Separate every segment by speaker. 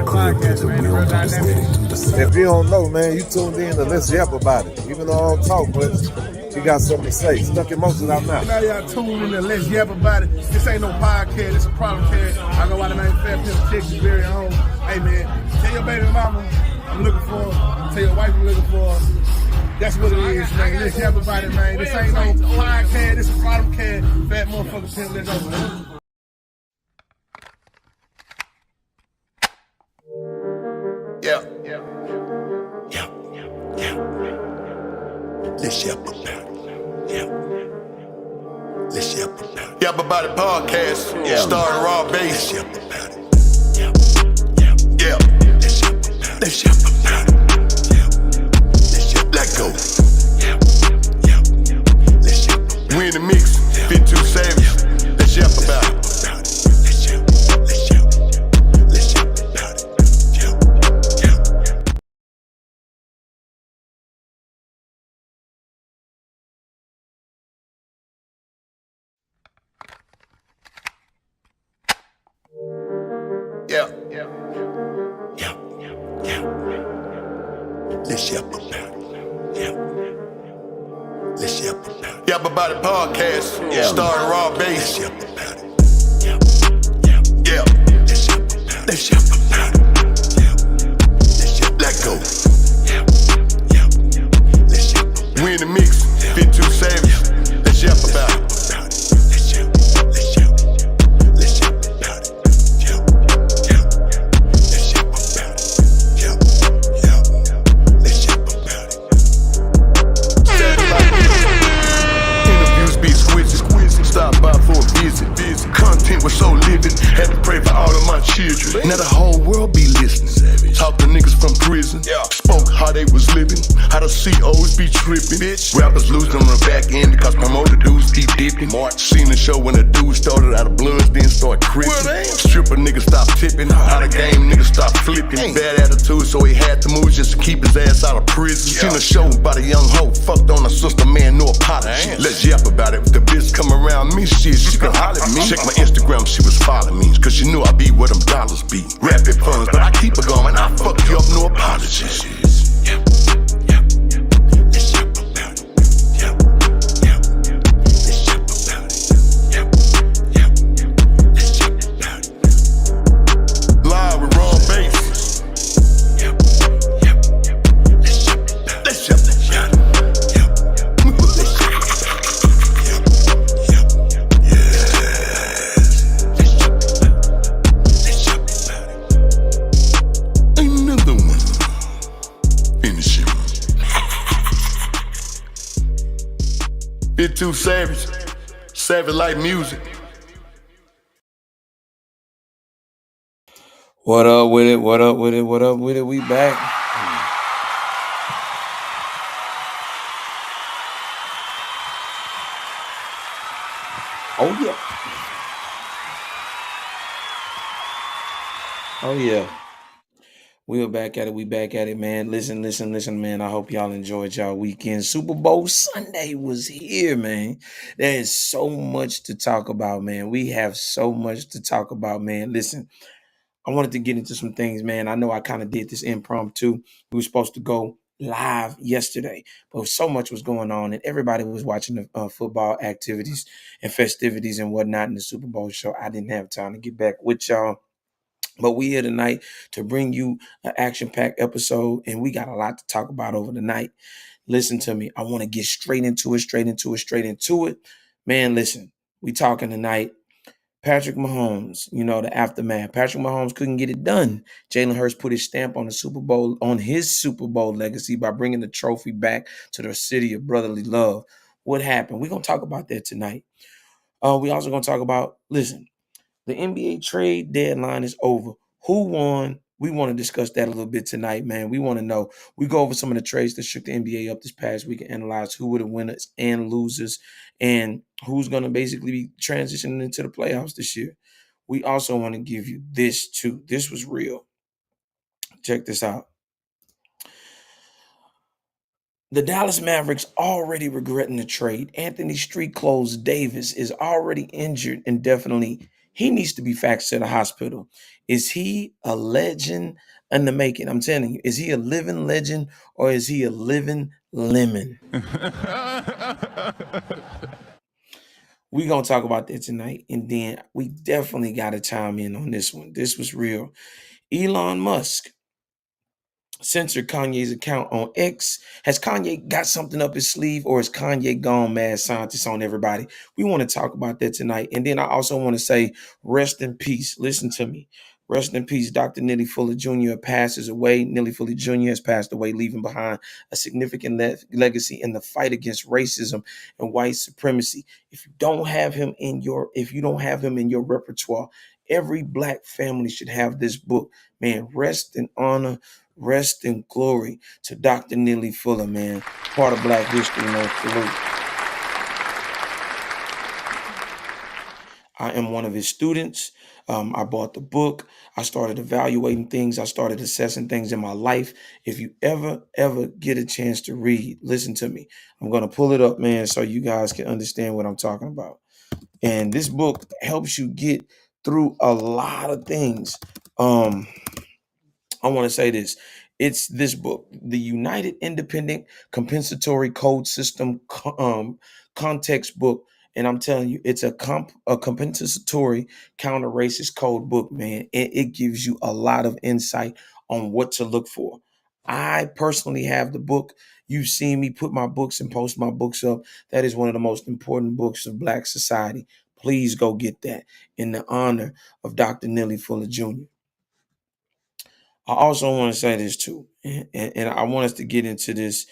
Speaker 1: Podcast, man. The real dynamic.
Speaker 2: If you don't know, man, you tuned in to Let's Yap About It. Even though I don't talk, but you got something to say. Stuck in most of our mouth.
Speaker 1: Now y'all tuned in to Let's Yap About It. This ain't no podcast. It's a problem cast. I go out of Fat Pimp Texas very own. Hey, man, tell your baby mama I'm looking for her. Tell your wife I'm looking for her. That's what it is, man. Let's Yap About It, man. This ain't no podcast. This is a problem cast. Fat motherfucker Pimp. Let's go, man.
Speaker 3: Let's yap about it. Let's yap about it. Yap About It podcast. Starring Raw Bass. Let's yap about it. Let's yap about it. Let's yap about it. Let's yap. Let go. Let's yap. We in the mix. Fit too savage. Let's yap about it. Let's yap about it. Let's yap about it. Yap About It podcast. Starring Raw Bass. Let's yap about it. Let's yap about it. Let's yap about it. Let's yap. Let go. Let's yap. We in the mix. Fit too savage. Let's yap about it. Content was so living, had to pray for all of my children. Now the whole world be listening. Talk to niggas from prison. Spoke how they was living, how the COs be tripping. Rappers losing on the back end because promoter dudes keep dipping. Seen the show when the dude started out of bloods, then start crippin'. Stripper niggas stop tipping, out of game niggas stop flipping. Bad attitude, so he had to move just to keep his ass out of prison. Seen a show about a young hoe, fucked on a sister, man, no apology. Let's yap about it. If the bitch come around me, she can holler at me. Check my Instagram, she was following me, cause she knew I be where them dollars be. Rapid funds, but I keep it going, I fuck you up, no apologies. Live with Raw Bass. Let's yap. Bit too savage. Savage like music.
Speaker 4: What up with it? What up with it? What up with it? We back. Oh yeah. Oh yeah. We are back at it. We back at it, man. Listen, man. I hope y'all enjoyed y'all weekend. Super Bowl Sunday was here, man. There is so much to talk about, man. We have so much to talk about, man. Listen, I wanted to get into some things, man. I know I kind of did this impromptu. We were supposed to go live yesterday, but so much was going on, and everybody was watching the football activities and festivities and whatnot in the Super Bowl show. I didn't have time to get back with y'all. But we here tonight to bring you an action-packed episode, and we got a lot to talk about over the night. Listen to me. I want to get straight into it. Man, listen, we talking tonight. Patrick Mahommes, the aftermath. Patrick Mahommes couldn't get it done. Jalen Hurts put his stamp on his Super Bowl legacy by bringing the trophy back to the city of brotherly love. What happened? We're going to talk about that tonight. We also going to talk about, listen, the NBA trade deadline is over. Who won? We want to discuss that a little bit tonight, man. We want to know. We go over some of the trades that shook the NBA up this past week and analyze who were the winners and losers and who's going to basically be transitioning into the playoffs this year. We also want to give you this too. This was real. Check this out. The Dallas Mavericks already regretting the trade. Anthony Street Clothes Davis is already injured indefinitely. He needs to be faxed to the hospital. Is he a legend in the making? I'm telling you, is he a living legend or is he a living lemon? We're going to talk about that tonight. And then we definitely got to chime in on this one. This was real. Elon Musk censored Kanye's account on X. Has Kanye got something up his sleeve, or is Kanye gone mad scientist on everybody? We want to talk about that tonight. And then I also want to say, rest in peace. Listen to me. Rest in peace. Dr. Neely Fuller Jr. passes away. Neely Fuller Jr. has passed away, leaving behind a significant legacy in the fight against racism and white supremacy. If you don't have him in your repertoire, every black family should have this book. Man, rest in honor. Rest in glory to Dr. Neely Fuller, man. Part of Black history, man. Salute. I am one of his students. I bought the book. I started evaluating things. I started assessing things in my life. If you ever get a chance to read, listen to me. I'm going to pull it up, man, so you guys can understand what I'm talking about. And this book helps you get through a lot of things. I want to say this. It's this book, The United Independent Compensatory Code System Context Book. And I'm telling you, it's a compensatory counter-racist code book, man. It gives you a lot of insight on what to look for. I personally have the book. You've seen me put my books and post my books up. That is one of the most important books of Black society. Please go get that in the honor of Dr. Neely Fuller Jr. I also want to say this too, and I want us to get into this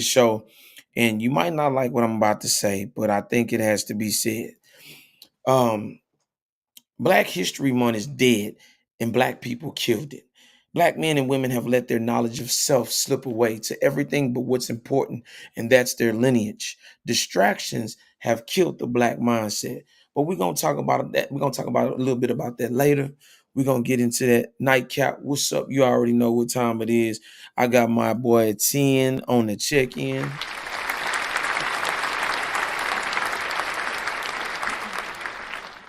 Speaker 4: show. And you might not like what I'm about to say, but I think it has to be said. Um, Black History Month is dead, and Black people killed it. Black men and women have let their knowledge of self slip away to everything but what's important, and that's their lineage. Distractions have killed the Black mindset. But we're gonna talk about that. We're gonna talk about a little bit about that later. We're gonna get into that nightcap. What's up? You already know what time it is. I got my boy 10 on the check-in.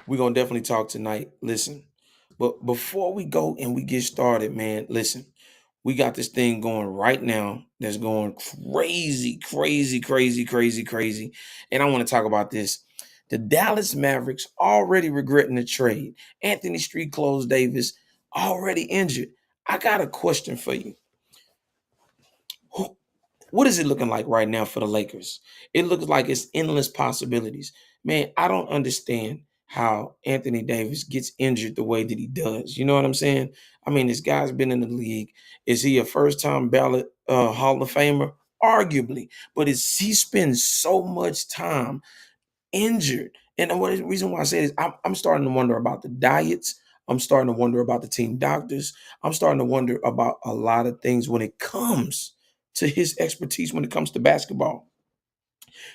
Speaker 4: We're gonna definitely talk tonight. Listen, but before we go and we get started, man, listen, we got this thing going right now that's going crazy, crazy, crazy, crazy, crazy. And I want to talk about this. The Dallas Mavericks already regretting the trade. Anthony Street Clothes Davis already injured. I got a question for you. What is it looking like right now for the Lakers? It looks like it's endless possibilities. Man, I don't understand how Anthony Davis gets injured the way that he does. You know what I'm saying? I mean, this guy's been in the league. Is he a first-time ballot Hall of Famer? Arguably. But he spends so much time injured. And the reason why I say this, I'm starting to wonder about the diets. I'm starting to wonder about the team doctors. I'm starting to wonder about a lot of things when it comes to his expertise when it comes to basketball.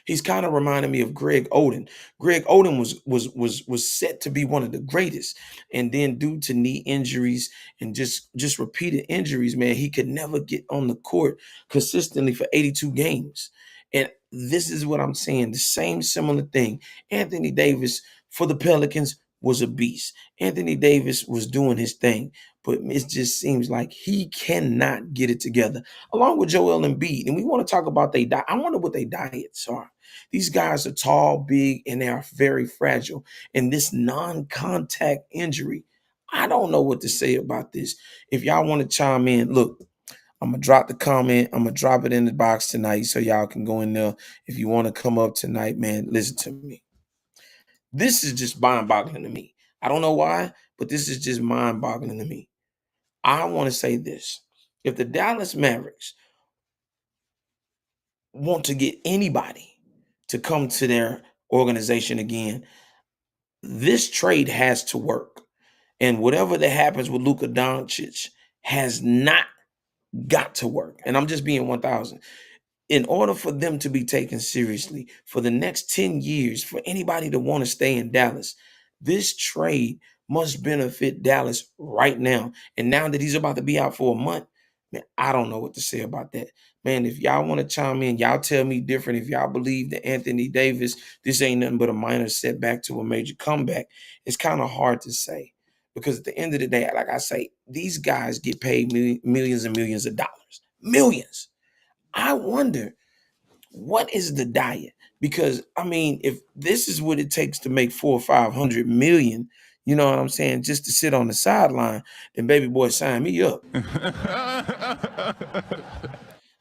Speaker 4: He's kind of reminding me of Greg Oden. Greg Oden was set to be one of the greatest, and then due to knee injuries and just repeated injuries, man, he could never get on the court consistently for 82 games. And this is what I'm saying, the same similar thing. Anthony Davis for the Pelicans was a beast. Anthony Davis was doing his thing, but it just seems like he cannot get it together, along with Joel Embiid. And we want to talk about their diet. I wonder what their diets are. These guys are tall, big, and they are very fragile. And this non-contact injury, I don't know what to say about this. If y'all want to chime in, look, I'm going to drop the comment. I'm going to drop it in the box tonight so y'all can go in there. If you want to come up tonight, man, listen to me. This is just mind-boggling to me. I don't know why, but this is just mind-boggling to me. I want to say this. If the Dallas Mavericks want to get anybody to come to their organization again, this trade has to work. And whatever that happens with Luka Doncic has not got to work. And I'm just being 1,000. In order for them to be taken seriously for the next 10 years, for anybody to want to stay in Dallas, this trade must benefit Dallas right now. And now that he's about to be out for a month, man, I don't know what to say about that. Man, if y'all want to chime in, y'all tell me different. If y'all believe that Anthony Davis, this ain't nothing but a minor setback to a major comeback, it's kind of hard to say. Because at the end of the day, like I say, these guys get paid millions and millions of dollars. Millions. I wonder, what is the diet? Because I mean, if this is what it takes to make 400 or 500 million, you know what I'm saying, just to sit on the sideline, then baby boy, sign me up.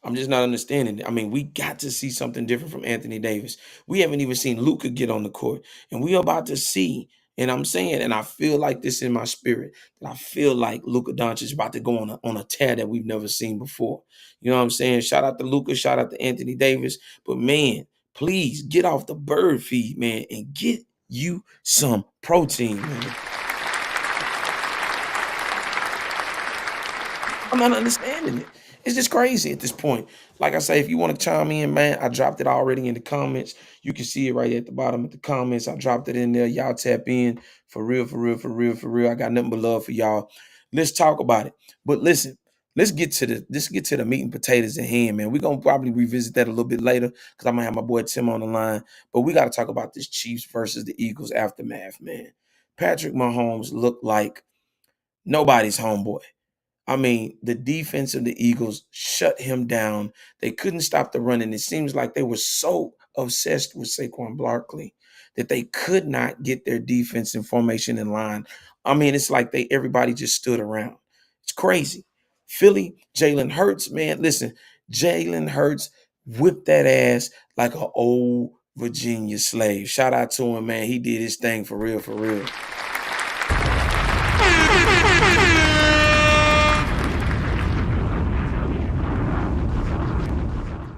Speaker 4: I'm just not understanding it. I mean, we got to see something different from Anthony Davis. We haven't even seen Luka get on the court, and we are about to see. And I'm saying, and I feel like this in my spirit, that I feel like Luka Doncic is about to go on a tear that we've never seen before. You know what I'm saying? Shout out to Luka, shout out to Anthony Davis. But man, please get off the bird feed, man, and get you some protein, man. I'm not understanding it. It's just crazy at this point. Like I say, if you want to chime in, man, I dropped it already in the comments. You can see it right at the bottom of the comments. I dropped it in there. Y'all tap in for real, for real, for real, for real. I got nothing but love for y'all. Let's talk about it. But listen, let's get to the meat and potatoes at hand, man. We're gonna probably revisit that a little bit later because I'm gonna have my boy Tim on the line. But we got to talk about this Chiefs versus the Eagles aftermath, man. Patrick Mahomes looked like nobody's homeboy. I mean, the defense of the Eagles shut him down. They couldn't stop the run, and it seems like they were so obsessed with Saquon Barkley that they could not get their defense and formation in line. I mean, it's like everybody just stood around. It's crazy. Philly, Jalen Hurts, man, listen, Jalen Hurts whipped that ass like an old Virginia slave. Shout out to him, man. He did his thing for real, for real.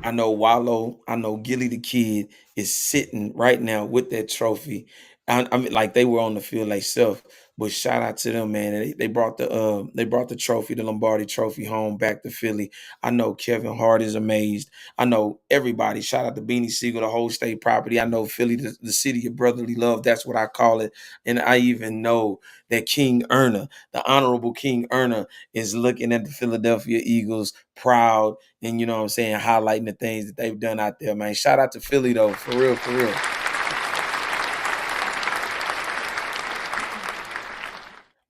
Speaker 4: I know Wallow, I know Gilly the Kid is sitting right now with that trophy. I mean, like they were on the field themselves. But shout out to them, man. They brought the trophy, the Lombardi trophy home back to Philly. I know Kevin Hart is amazed. I know everybody. Shout out to Beanie Siegel, the whole state property. I know Philly, the city of brotherly love. That's what I call it. And I even know that King Erna, the honorable King Erna, is looking at the Philadelphia Eagles proud and, you know what I'm saying, highlighting the things that they've done out there, man. Shout out to Philly, though, for real, for real.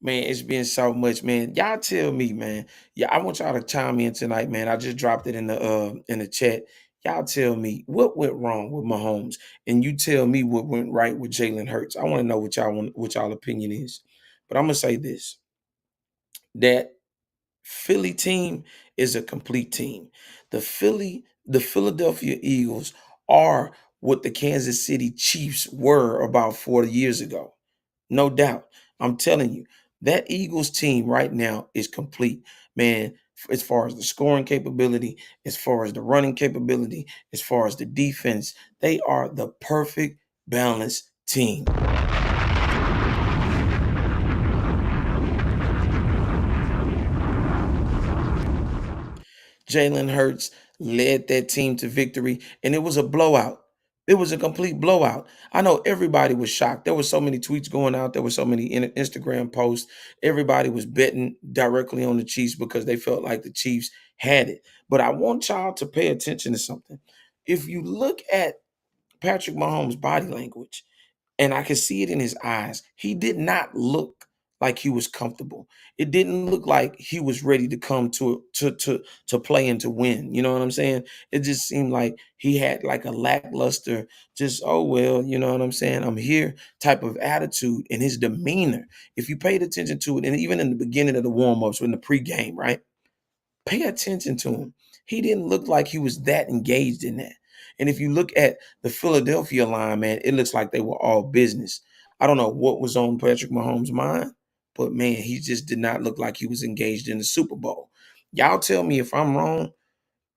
Speaker 4: Man, it's been so much, man. Y'all tell me, man. Yeah, I want y'all to chime in tonight, man. I just dropped it in the chat. Y'all tell me what went wrong with Mahomes, and you tell me what went right with Jalen Hurts. I want to know what y'all opinion is. But I'm gonna say this: that Philly team is a complete team. The Philadelphia Eagles are what the Kansas City Chiefs were about 40 years ago. No doubt. I'm telling you, that Eagles team right now is complete, man. As far as the scoring capability, as far as the running capability, as far as the defense, they are the perfect balanced team. Jalen Hurts led that team to victory, and it was a blowout. It was a complete blowout. I know everybody was shocked. There were so many tweets going out. There were so many Instagram posts. Everybody was betting directly on the Chiefs because they felt like the Chiefs had it. But I want y'all to pay attention to something. If you look at Patrick Mahomes' body language, and I could see it in his eyes. He did not look like he was comfortable. It didn't look like he was ready to come to play and to win. You know what I'm saying? It just seemed like he had like a lackluster, just oh well, you know what I'm saying? I'm here type of attitude in his demeanor. If you paid attention to it, and even in the beginning of the warm-ups, in the pregame, right? Pay attention to him. He didn't look like he was that engaged in that. And if you look at the Philadelphia line, man, it looks like they were all business. I don't know what was on Patrick Mahomes' mind, but man, he just did not look like he was engaged in the Super Bowl. Y'all tell me if I'm wrong.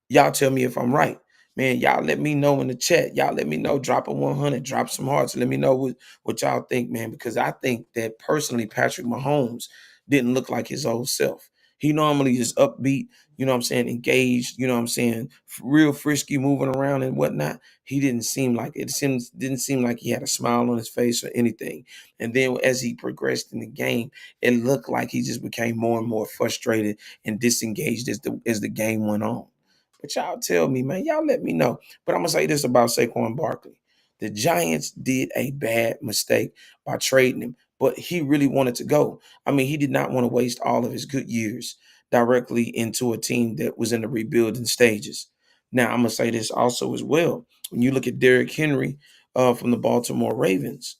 Speaker 4: Y'all tell me if I'm right. Man, y'all let me know in the chat. Y'all let me know. Drop a 100, drop some hearts. Let me know what y'all think, man, because I think that personally, Patrick Mahomes didn't look like his old self. He normally is upbeat, you know what I'm saying, engaged, you know what I'm saying, real frisky, moving around and whatnot. He didn't seem like it. Didn't seem like he had a smile on his face or anything. And then as he progressed in the game, it looked like he just became more and more frustrated and disengaged as the game went on. But y'all tell me, man. Y'all let me know. But I'm going to say this about Saquon Barkley. The Giants did a bad mistake by trading him. but he really wanted to go. I mean, he did not want to waste all of his good years directly into a team that was in the rebuilding stages. Now, I'm gonna say this also as well. When you look at Derrick Henry from the Baltimore Ravens,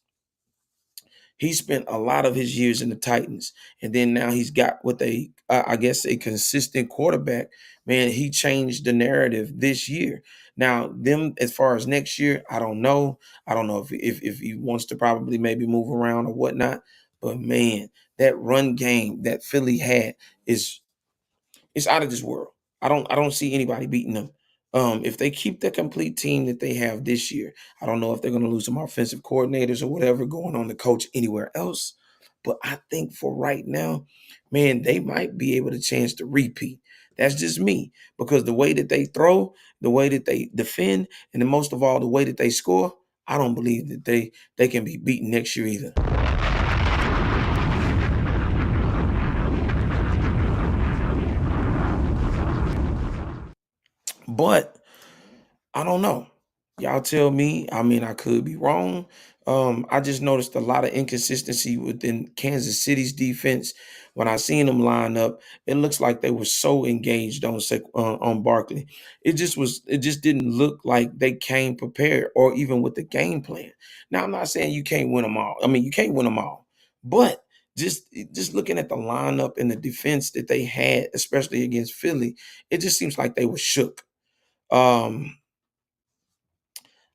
Speaker 4: he spent a lot of his years in the Titans, and then now he's got what they, I guess, a consistent quarterback. Man, he changed the narrative this year. Now, them as far as next year, I don't know. I don't know if he wants to probably maybe move around or whatnot. But man, that run game that Philly had is it's out of this world. I don't see anybody beating them. If they keep the complete team that they have this year, I don't know if they're going to lose some offensive coordinators or whatever going on to coach anywhere else. But I think for right now, man, they might be able to chance to repeat. That's just me because the way that they throw, the way that they defend, and then most of all, the way that they score, I don't believe that they can be beaten next year either. But I don't know. Y'all tell me. I mean, I could be wrong. I just noticed a lot of inconsistency within Kansas City's defense. When I seen them line up, it looks like they were so engaged on Barkley. It just didn't look like they came prepared or even with the game plan. Now, I'm not saying you can't win them all. I mean, you can't win them all, but just looking at the lineup and the defense that they had, especially against Philly, it just seems like they were shook. Um,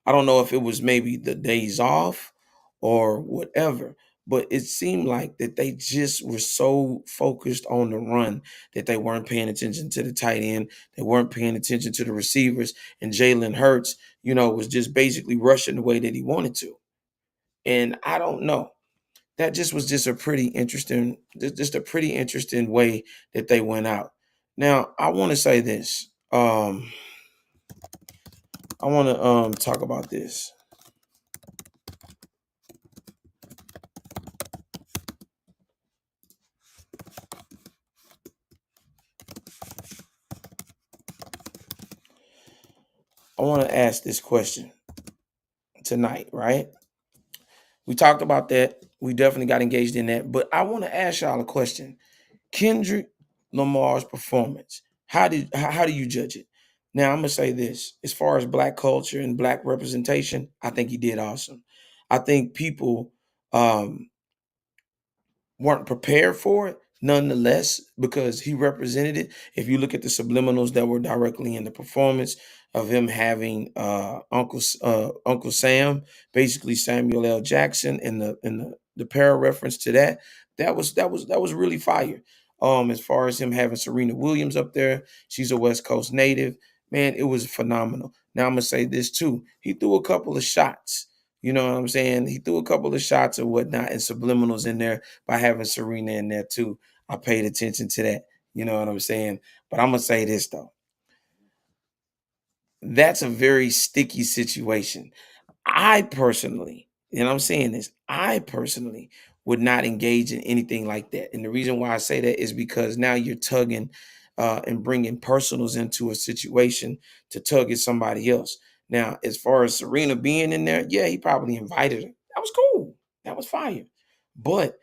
Speaker 4: I don't know if it was maybe the days off or whatever, but it seemed like that they just were so focused on the run that they weren't paying attention to the tight end. They weren't paying attention to the receivers. And Jalen Hurts, was just basically rushing the way that he wanted to. And I don't know. That just was just a pretty interesting, just a pretty interesting way that they went out. Now, I want to say this. I want to talk about this. I want to ask this question tonight, right? We talked about that. We definitely got engaged in that. But I want to ask y'all a question. Kendrick Lamar's performance, how do you judge it? Now, I'm going to say this. As far as black culture and black representation, I think he did awesome. I think people weren't prepared for it nonetheless because he represented it. If you look at the subliminals that were directly in the performance of him having Uncle Sam, basically Samuel L. Jackson, and the para reference to that was really fire. As far as him having Serena Williams up there, she's a West Coast native. Man, it was phenomenal. Now I'm gonna say this too. He threw a couple of shots. You know what I'm saying? He threw a couple of shots or whatnot and subliminals in there by having Serena in there too. I paid attention to that. You know what I'm saying? But I'm gonna say this though. That's a very sticky situation. I personally, and I'm saying this, I personally would not engage in anything like that. And the reason why I say that is because now you're tugging and bringing personals into a situation to tug at somebody else. Now, as far as Serena being in there, yeah, he probably invited her. That was cool. That was fire. But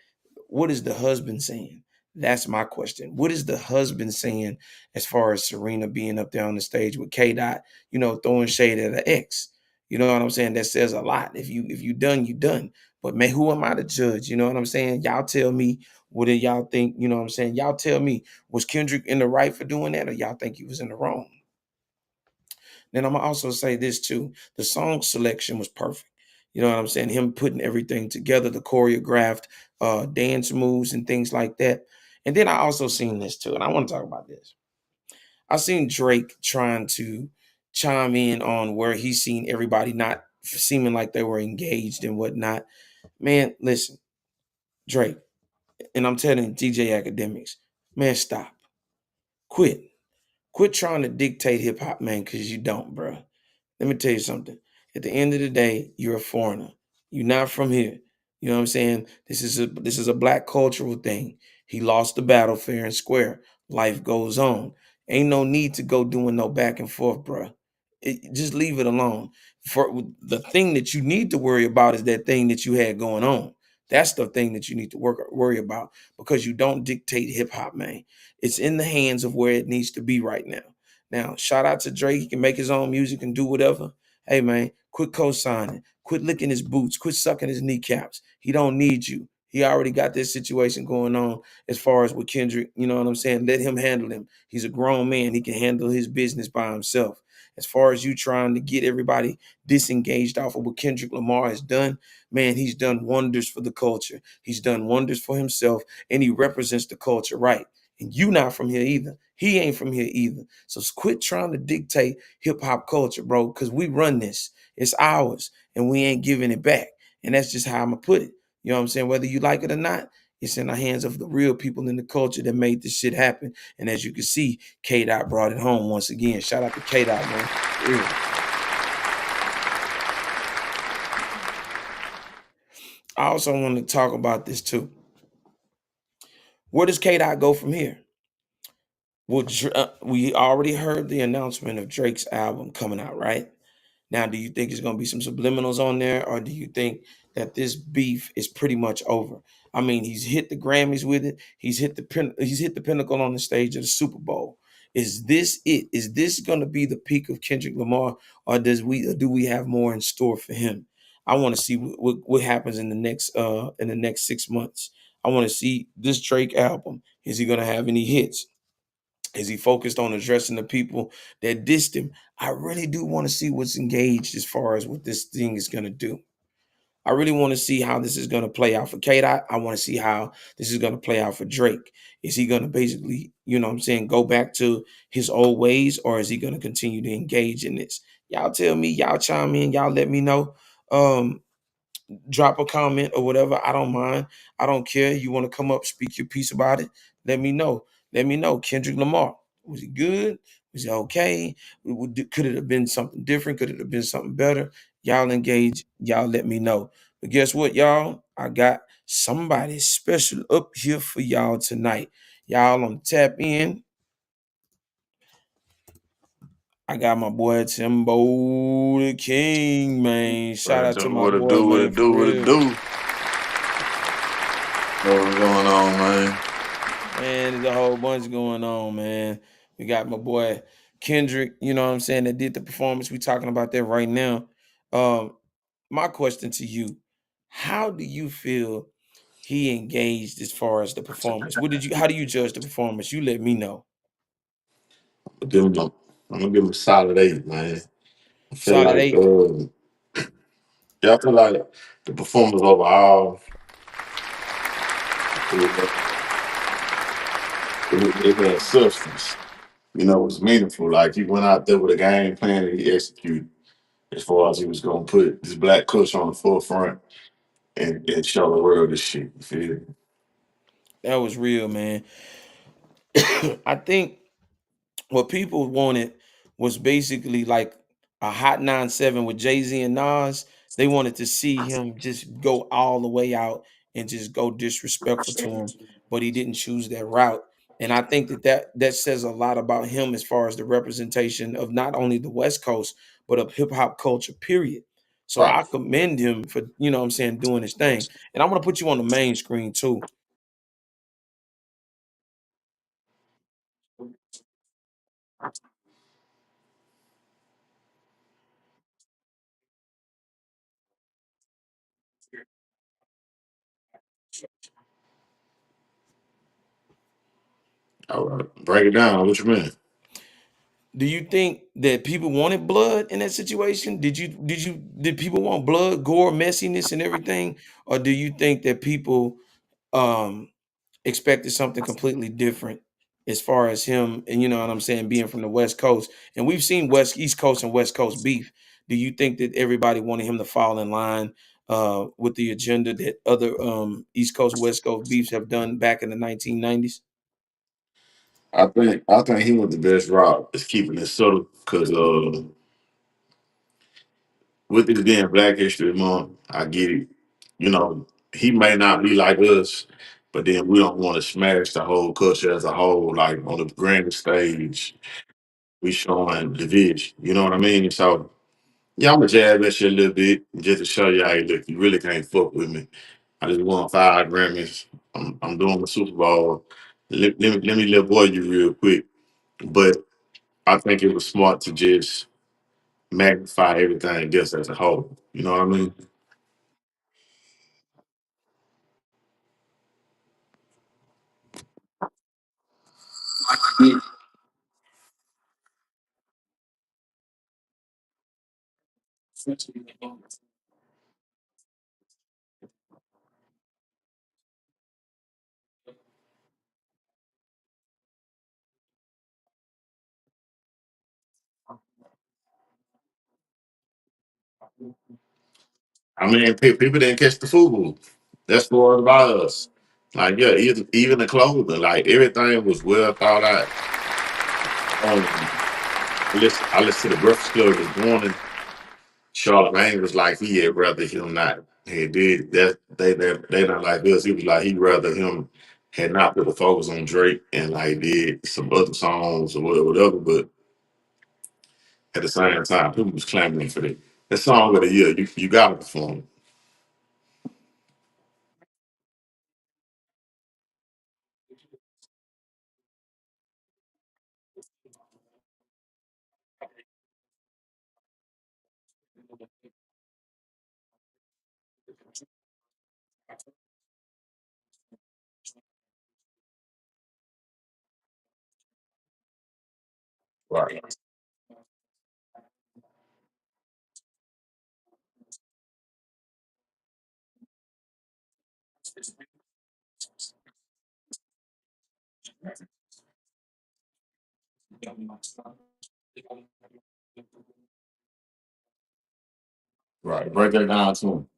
Speaker 4: what is the husband saying? That's my question. What is the husband saying as far as Serena being up there on the stage with K Dot, throwing shade at her ex? You know what I'm saying? That says a lot. If you done, you done. But man, who am I to judge? You know what I'm saying? Y'all tell me, what do y'all think? You know what I'm saying? Y'all tell me, was Kendrick in the right for doing that, or y'all think he was in the wrong? Then I'm gonna also say this too. The song selection was perfect. You know what I'm saying? Him putting everything together, the choreographed dance moves and things like that. And then I also seen this too, and I want to talk about this. I seen Drake trying to chime in on where he's seen everybody not seeming like they were engaged and whatnot. Man, listen, Drake, and I'm telling DJ Academics, man, stop. Quit. Quit trying to dictate hip hop, man, because you don't, bro. Let me tell you something. At the end of the day, you're a foreigner. You're not from here. You know what I'm saying? This is a black cultural thing. He lost the battle fair and square. Life goes on. Ain't no need to go doing no back and forth, bro. Just leave it alone. For the thing that you need to worry about is that thing that you had going on. That's the thing that you need to worry about, because you don't dictate hip hop, man. It's in the hands of where it needs to be right now. Now, shout out to Drake. He can make his own music and do whatever. Hey, man, quit co-signing. Quit licking his boots. Quit sucking his kneecaps. He don't need you. He already got this situation going on as far as with Kendrick. You know what I'm saying? Let him handle him. He's a grown man. He can handle his business by himself. As far as you trying to get everybody disengaged off of what Kendrick Lamar has done, man, he's done wonders for the culture. He's done wonders for himself, and he represents the culture right. And you not from here either. He ain't from here either. So quit trying to dictate hip hop culture, bro, because we run this. It's ours, and we ain't giving it back. And that's just how I'm gonna put it. You know what I'm saying? Whether you like it or not, it's in the hands of the real people in the culture that made this shit happen. And as you can see, K Dot brought it home once again. Shout out to K Dot, man. Yeah. I also want to talk about this too. Where does K Dot go from here? Well, we already heard the announcement of Drake's album coming out, right? Now, do you think it's going to be some subliminals on there, or do you think that this beef is pretty much over? I mean, he's hit the Grammys with it. He's hit the pinnacle on the stage of the Super Bowl. Is this it? Is this going to be the peak of Kendrick Lamar, or do we have more in store for him? I want to see what happens in the next 6 months. I want to see this Drake album. Is he going to have any hits? Is he focused on addressing the people that dissed him? I really do want to see what's engaged as far as what this thing is going to do. I really want to see how this is going to play out for K-Dot. I want to see how this is going to play out for Drake. Is he going to basically, you know what I'm saying, go back to his old ways, or is he going to continue to engage in this? Y'all tell me, y'all chime in, y'all let me know. Drop a comment or whatever. I don't mind. I don't care. You want to come up, speak your piece about it? Let me know. Let me know. Kendrick Lamar, was he good? Was he okay? Could it have been something different? Could it have been something better? Y'all engage. Y'all let me know. But guess what, y'all? I got somebody special up here for y'all tonight. Y'all on tap in. I got my boy Timbo the King, man. Shout
Speaker 5: Right,
Speaker 4: out to
Speaker 5: so
Speaker 4: my
Speaker 5: what it
Speaker 4: boy,
Speaker 5: do, what
Speaker 4: man,
Speaker 5: it
Speaker 4: for
Speaker 5: do, what it
Speaker 4: real.
Speaker 5: do. What's going on, man?
Speaker 4: Man, there's a whole bunch going on, man. We got my boy Kendrick, you know what I'm saying, that did the performance. We talking about that right now. Um, my question to you, how do you feel he engaged as far as the performance? How do you judge the performance? You let me know.
Speaker 5: I'm gonna give him a solid 8, man. I feel
Speaker 4: Solid
Speaker 5: like,
Speaker 4: 8.
Speaker 5: yeah, I feel like the performance overall, it had substance. You know, it was meaningful. Like he went out there with a game plan and he executed as far as he was gonna put this black culture on the forefront and show the world this shit. You feel me?
Speaker 4: That was real, man. I think what people wanted was basically like a Hot 97 with Jay-Z and Nas. They wanted to see him just go all the way out and just go disrespectful to him, but he didn't choose that route. And I think that says a lot about him as far as the representation of not only the West Coast, but of hip hop culture, period. So
Speaker 5: Right.
Speaker 4: I commend him for, you know what I'm saying, doing his thing. And I'm gonna put you on the main screen too.
Speaker 5: All right. Break it down. What you mean?
Speaker 4: Do you think that people wanted blood in that situation? Did people want blood, gore, messiness, and everything, or do you think that people um expected something completely different as far as him and, you know what I'm saying, being from the West Coast? And we've seen East Coast and West Coast beef. Do you think that everybody wanted him to fall in line with the agenda that other East Coast West Coast beefs have done back in the 1990s?
Speaker 5: I think he went the best route is keeping it subtle because with it being Black History Month, I get it. You know, he may not be like us, but then we don't want to smash the whole culture as a whole. Like on the grand stage, we showing division. You know what I mean? So yeah, I'm gonna jab that shit a little bit just to show you, hey, look, you really can't fuck with me. I just won 5 Grammys. I'm doing the Super Bowl. Let me let boy you real quick. But I think it was smart to just magnify everything else as a whole. You know what I mean? I mean, people didn't catch the food. That's what it's about us. Like, yeah, even the clothing, like everything was well thought out. I listened to the Breakfast Club this morning. Charlamagne was like he had rather him not had did that. They not like us. He was like he'd rather him had not put the focus on Drake and like did some other songs or whatever. But at the same time, people was clamoring for that. That song of the year, you got to perform. Right, right. Break that down to him.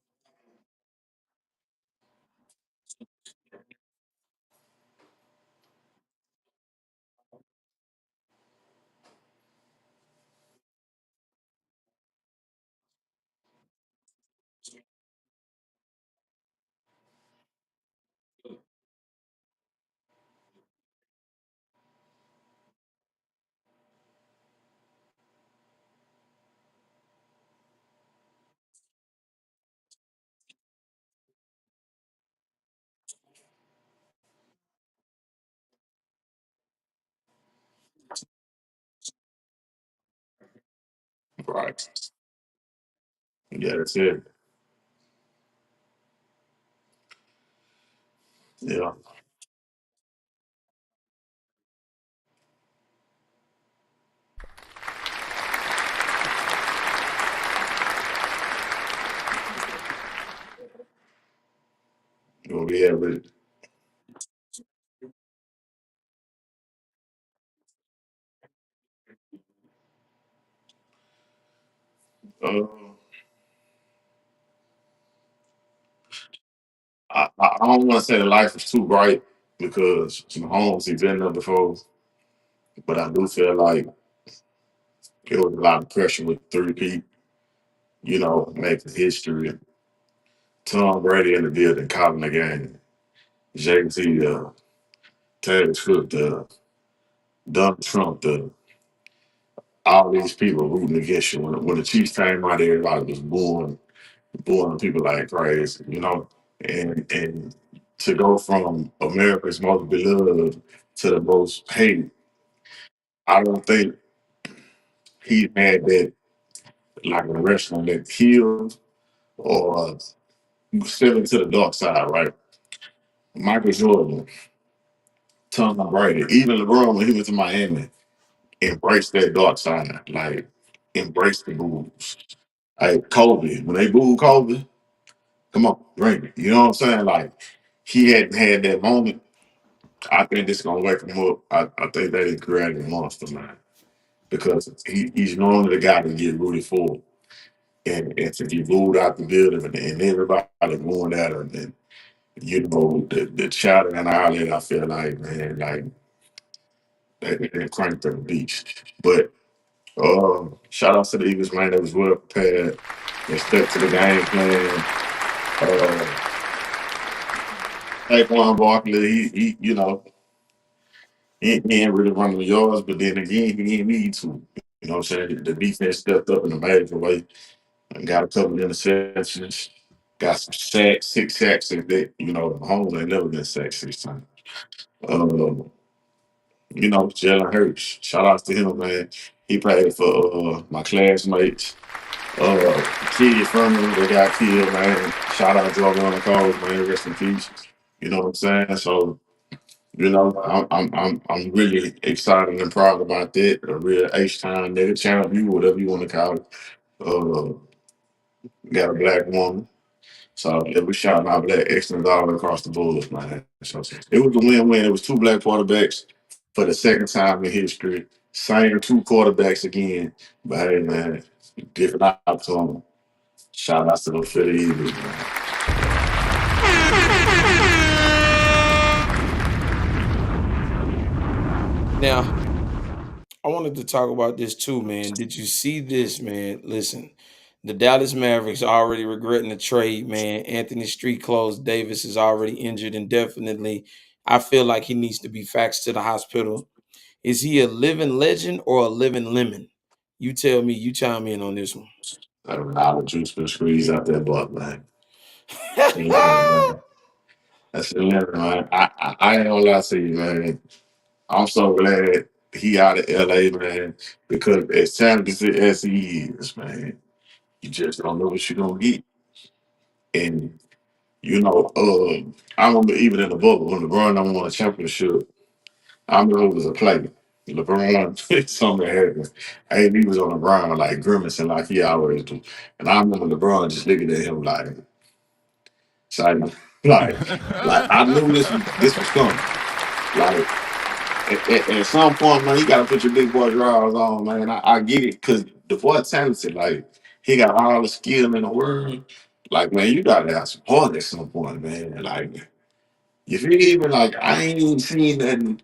Speaker 5: Right. Yeah, that's it. Yeah. Well, we have it. Uh, I don't want to say the life was too bright because Mahomes he's been there before, but I do feel like there was a lot of pressure with three P, making history. Tom Brady in the building, calling the game. Jay-Z, Taylor Swift, Donald Trump, all these people rooting against you. When the Chiefs came out, everybody was booing people like crazy. And to go from America's most beloved to the most hated, I don't think he had that like a wrestling that healed or stepping to the dark side, right? Michael Jordan, Tom Brady, even LeBron when he went to Miami, embraced that dark side, like embrace the boos. Like Kobe, when they booed Kobe, come on, bring it. You know what I'm saying? Like he hadn't had that moment. I think this gonna wake him up. I think that he created a monster, man. Because he's normally the guy to get rooted for. And to be booed out the building and everybody going at him and the chatter and all that, I feel like, man, like they cranked the beach. But shout out to the Eagles, man. They was well prepared. They stuck to the game plan. Uh, Saquon Barkley, he ain't really running the yards, but then again, he didn't need to. You know what I'm saying? The defense stepped up in a major way and got a couple interceptions. Got some sacks, 6 sacks in that. Mahomes ain't never been sacked 6 times. Uh, Jalen Hurts. Shout out to him, man. He played for my classmates. Kid from him that got killed, man. Shout out to all the calls, man. Rest in peace. You know what I'm saying? So, I'm really excited and proud about that. A real H-time nigga, channel view, whatever you want to call it. Uh, got a black woman. So yeah, we shot my black excellence all across the board, man. So it was a win-win. It was two black quarterbacks for the second time in history. Same two quarterbacks again. But hey, man, different outcome. Shout out to the Philly Eagles, man.
Speaker 4: Now, I wanted to talk about this too, man. Did you see this, man? Listen, the Dallas Mavericks are already regretting the trade, man. Anthony Street Clothes Davis is already injured indefinitely. I feel like he needs to be faxed to the hospital. Is he a living legend or a living lemon? You tell me, you chime in on this one.
Speaker 5: A lot of juice been squeezed out that butt, man. That's 11, man. That's 11, man. I ain't gonna lie to you, man. I'm so glad he out of LA, man, because as talented as he is, man, you just don't know what you're gonna get. And I remember even in the bubble when LeBron don't won a championship, I remember it was a play. LeBron something happened. And he was on the ground like grimacing like he always do. And I remember LeBron just looking at him like, like, like I knew this was coming. Like at some point, man, you gotta put your big boy drawers on, man. I get it, cause the boy talented, like he got all the skill in the world. Like, man, you gotta have some heart at some point, man. Like, you feel me? Like, I ain't even seen nothing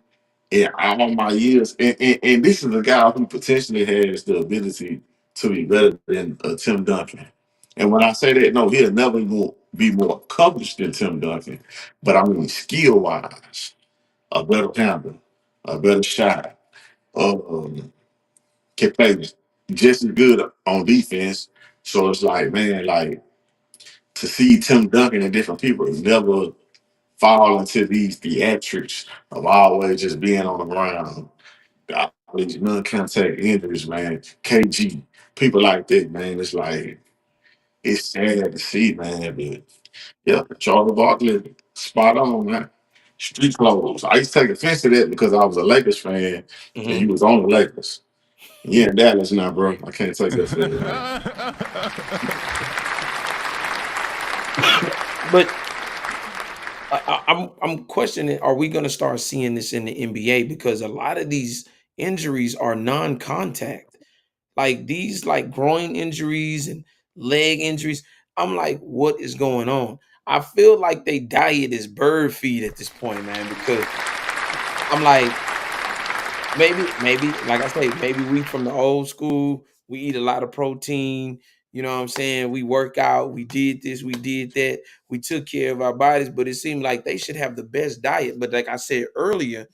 Speaker 5: in all my years. And this is a guy who potentially has the ability to be better than Tim Duncan. And when I say that, no, he'll never be more accomplished than Tim Duncan. But I mean, skill wise, a better handler, a better shot, can play just as good on defense. So it's like, man, like to see Tim Duncan and different people never fall into these theatrics of always just being on the ground. These non-contact injuries, man. KG, people like that, man. It's like it's sad to see, man. But yeah, Charlie Barkley, spot on, man. Street clothes. I used to take offense to that because I was a Lakers fan and
Speaker 4: Mhm.
Speaker 5: you was on the Lakers. Yeah, Dallas now, bro. I can't take that for you, man.
Speaker 4: But I'm questioning: are we going to start seeing this in the NBA? Because a lot of these injuries are non-contact, like these, like groin injuries and leg injuries. I'm like, what is going on? I feel like they diet is bird feed at this point, man. Because I'm like, maybe, like I say, maybe we from the old school. We eat a lot of protein. You know what I'm saying? We work out. We did this. We did that. We took care of our bodies. But it seemed like they should have the best diet. But like I said earlier,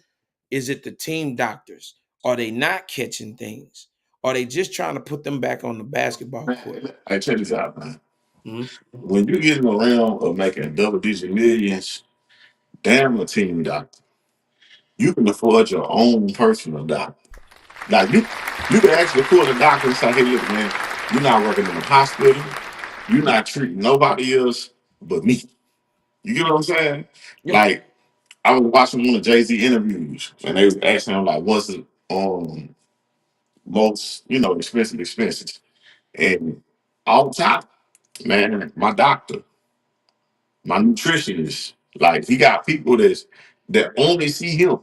Speaker 4: is it the team doctors? Are they not catching things? Are they just trying to put them back on the basketball court?
Speaker 5: Man, I check this out, man.
Speaker 4: Mhm.
Speaker 5: When you get in the realm of making double-digit millions, damn a team doctor. You can afford your own personal doctor. Like you can actually pull the doctor and say, hey, look, man, you're not working in the hospital. You're not treating nobody else but me. You get what I'm saying?
Speaker 4: Yeah.
Speaker 5: Like, I was watching one of Jay-Z interviews and they was asking him, like, what's the most, expensive expenses? And all top, man, my doctor, my nutritionist, like he got people that only see him.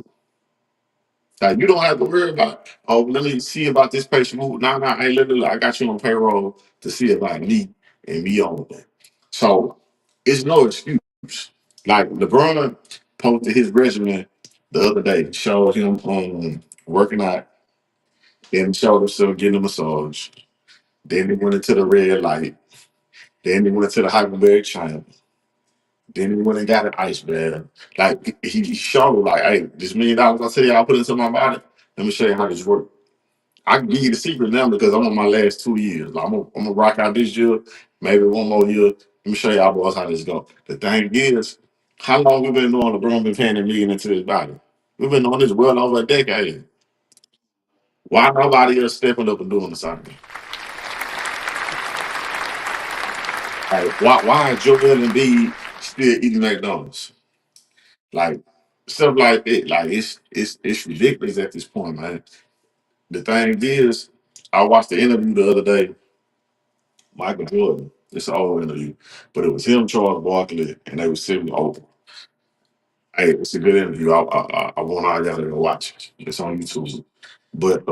Speaker 5: Like you don't have to worry about, oh, let me see about this patient. No, hey, literally, I got you on payroll to see about me and me only. So it's no excuse. Like LeBron posted his regimen the other day, showed him working out, then showed himself getting a massage. Then he went into the red light. Then he went to the hyperbaric chamber. Then he went and got an ice bath. Like he showed, like, hey, this $1 million I tell you I put into my body. Let me show you how this works. I can give you the secret now because I'm on my last 2 years. Like, I'm gonna rock out this year, maybe one more year. Let me show y'all boys how this go. The thing is, how long we been knowing LeBron been paying a million into this body? We've been on this well over a decade. Why nobody else stepping up and doing the same thing? Like, why is Joel Embiid still eating McDonald's? Like stuff like that. Like it's ridiculous at this point, man. The thing is, I watched the interview the other day, Michael Jordan. It's an old interview, but it was him, Charles Barkley, and they were sitting over. Hey, it's a good interview. I want all y'all to go watch it. It's on YouTube. But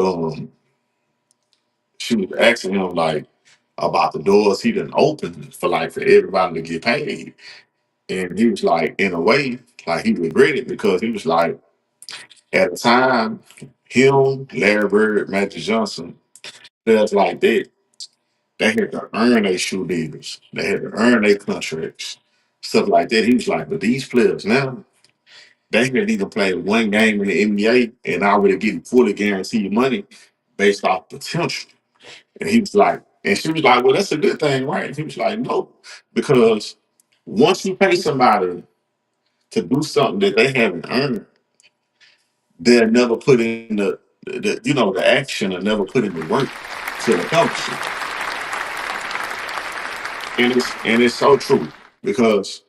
Speaker 5: she was asking him like about the doors he done opened for like for everybody to get paid. And he was like, in a way, like he regretted because he was like, at the time, him, Larry Bird, Magic Johnson, players like that, they had to earn their shoe deals. They had to earn their contracts, stuff like that. He was like, but these players now, they can either play one game in the NBA and already getting fully guaranteed money based off potential. And he was like, and she was like, well, that's a good thing, right? And he was like, no, because once you pay somebody to do something that they haven't earned, they'll never put in the action or never put in the work to accomplish it. And it's so true because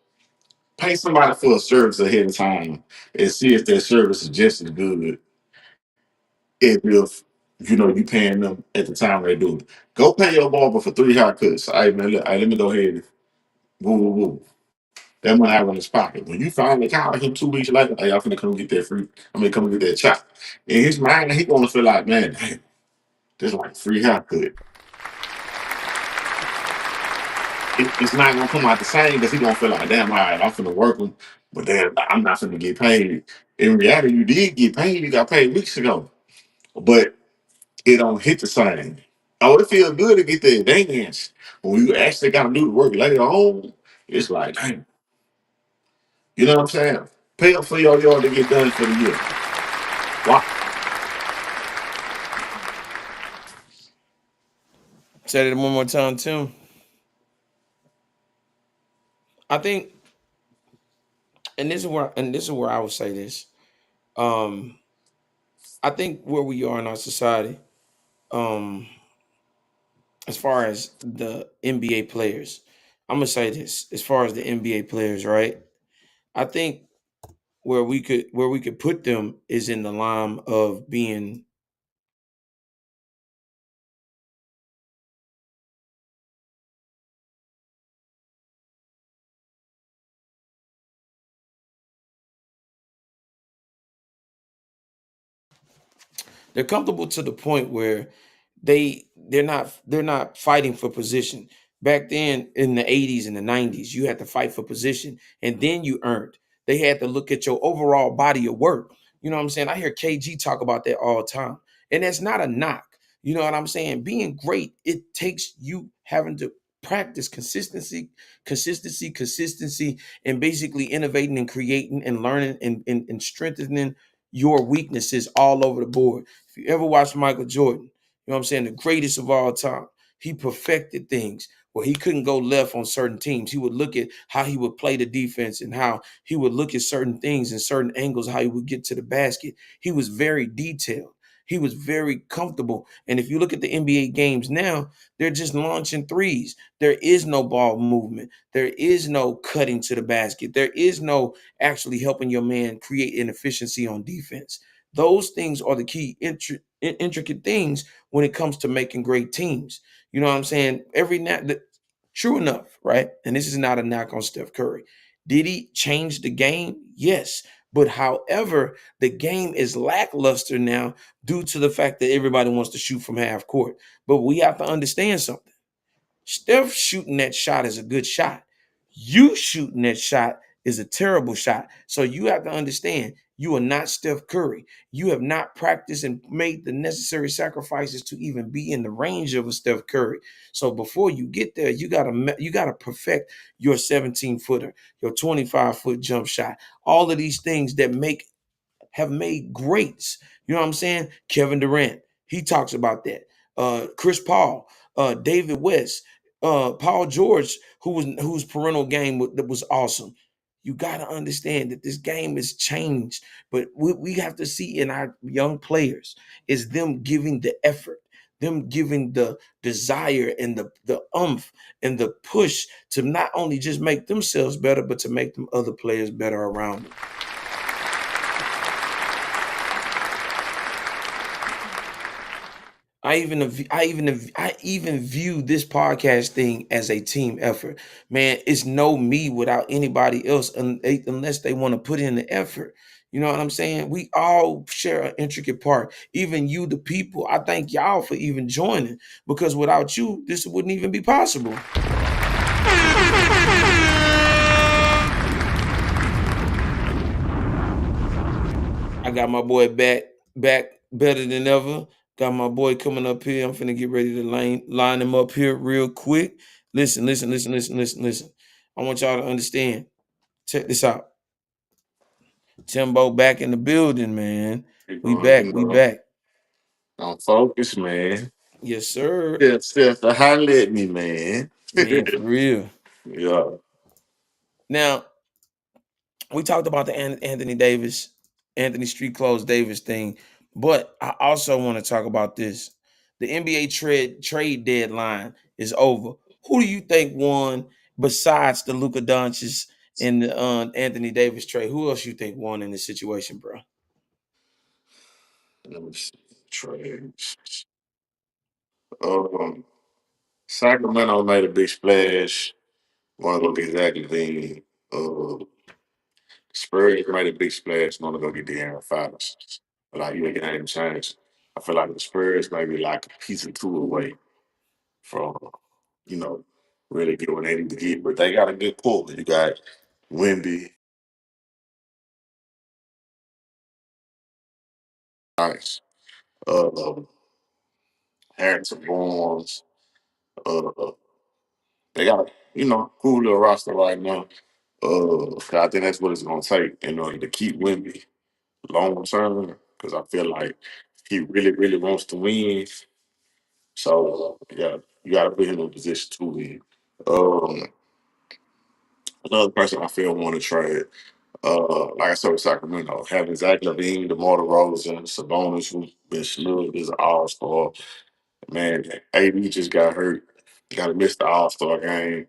Speaker 5: pay somebody for a service ahead of time and see if their service is just as good if you paying them at the time they do it. Go pay your barber for 3 haircuts. Hey man, look, hey, let me go ahead and woo woo woo. That money out of his pocket. When you finally call him 2 weeks later, hey, y'all finna come get that free. Come get that chop. In his mind, he gonna feel like, man, damn, this like free haircut. It's not gonna come out the same because he gonna feel like, damn, all right, I'm finna work him, but damn, I'm not finna get paid. In reality, you did get paid. You got paid weeks ago, but it don't hit the same. Oh, it feels good to get the advance. When you actually got to do the work later on, it's like, dang, you know what I'm saying? Pay up for your yard to get done for the year. Why?
Speaker 4: Say it one more time, Tim. I think, and this is where I would say this. Um, I think where we are in our society, um, as far as the NBA players, I'm gonna say this. As far as the NBA players, right? I think where we could put them is in the line of being they're comfortable to the point where they're not fighting for position. Back then in the 80s and the 90s, you had to fight for position and then you earned. They had to look at your overall body of work. You know what I'm saying? I hear KG talk about that all the time. And that's not a knock. You know what I'm saying? Being great, it takes you having to practice consistency, and basically innovating and creating and learning and strengthening your weaknesses all over the board. If you ever watch Michael Jordan, you know what I'm saying, the greatest of all time, he perfected things where he couldn't go left on certain teams. He would look at how he would play the defense and how he would look at certain things and certain angles, how he would get to the basket. He was very detailed. He was very comfortable. And if you look at the NBA games now, they're just launching threes. There is no ball movement. There is no cutting to the basket. There is no actually helping your man create an efficiency on defense. Those things are the key intricate things when it comes to making great teams. You know what I'm saying? True enough, right? And this is not a knock on Steph Curry. Did he change the game? Yes. But however, the game is lackluster now due to the fact that everybody wants to shoot from half court. But we have to understand something. Steph shooting that shot is a good shot. You shooting that shot is a terrible shot. So you have to understand you are not Steph Curry. You have not practiced and made the necessary sacrifices to even be in the range of a Steph Curry. So before you get there, you gotta perfect your 17-footer, your 25-foot jump shot, all of these things that have made greats. You know what I'm saying? Kevin Durant, he talks about that. Chris Paul, David West. Paul George, whose parental game that was awesome. You got to understand that this game has changed, but we have to see in our young players is them giving the effort, them giving the desire and the umph and the push to not only just make themselves better, but to make them other players better around them. I even view this podcast thing as a team effort. Man, it's no me without anybody else unless they want to put in the effort. You know what I'm saying? We all share an intricate part. Even you, the people. I thank y'all for even joining, because without you, this wouldn't even be possible. I got my boy back better than ever. Got my boy coming up here. I'm finna get ready to line him up here real quick. Listen. I want y'all to understand. Check this out. Timbo back in the building, man. We back.
Speaker 5: I'm focused, man.
Speaker 4: Yes, sir.
Speaker 5: Still to holler at me, man.
Speaker 4: Man, for real.
Speaker 5: Yeah.
Speaker 4: Now, we talked about the Anthony Street Clothes Davis thing, but I also want to talk about this. The NBA trade deadline is over. Who do you think won besides the Luka Doncic and the Anthony Davis trade? Who else you think won in this situation, bro?
Speaker 5: Let me see. Trades. Um, Sacramento made a big splash. Want to go get Zach Levine. Spurs made a big splash. Want to go get De'Aaron Fox. But like, you make it ain't changed. I feel like the Spurs may be like a piece or two away from, you know, really get what they need to get. But they got a good pull. You got Wemby, nice. Uh, Harrison Barnes. Uh, they got a, cool little roster right now. 'Cause I think that's what it's gonna take in order to keep Wemby long term. Because I feel like he really, really wants to win. So yeah, you got to put him in a position to win. Um, Another person I feel want to trade. Like I said with Sacramento, having Zach Levine, DeMar DeRozan, Sabonis, who's been snubbed as an All-Star. Man, AD just got hurt. Got to miss the All-Star game.